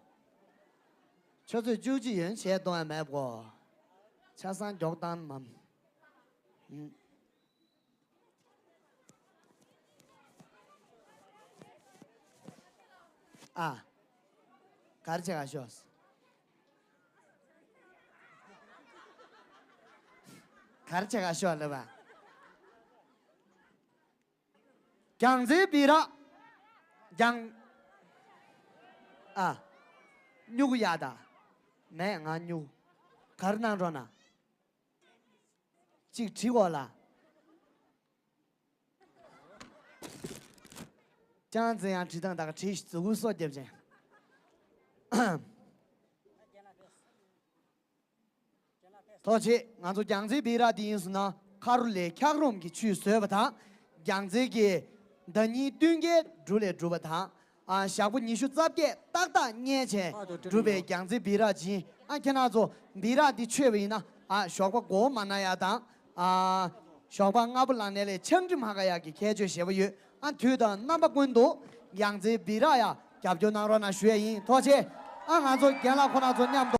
确实九几人现在都还买不，吃上脚当嘛，干这个小事，干这个小了吧？江浙别了，牛丫的，没俺牛，看那着呢，吃过了，讲这样只等大家吃自我说对不对？而且俺做江浙别了的意思呢，卡路里卡路米去说不汤，江浙给。等你蹲给住来住不汤下午你去咋的？大年前准备江浙别了去，看那做别了的区位呢学过过嘛那样当学过俺不让那里强制嘛个呀给解决协不有，推的那么滚多，江浙别了呀，就那着那学因，而且俺做跟了可能做两多。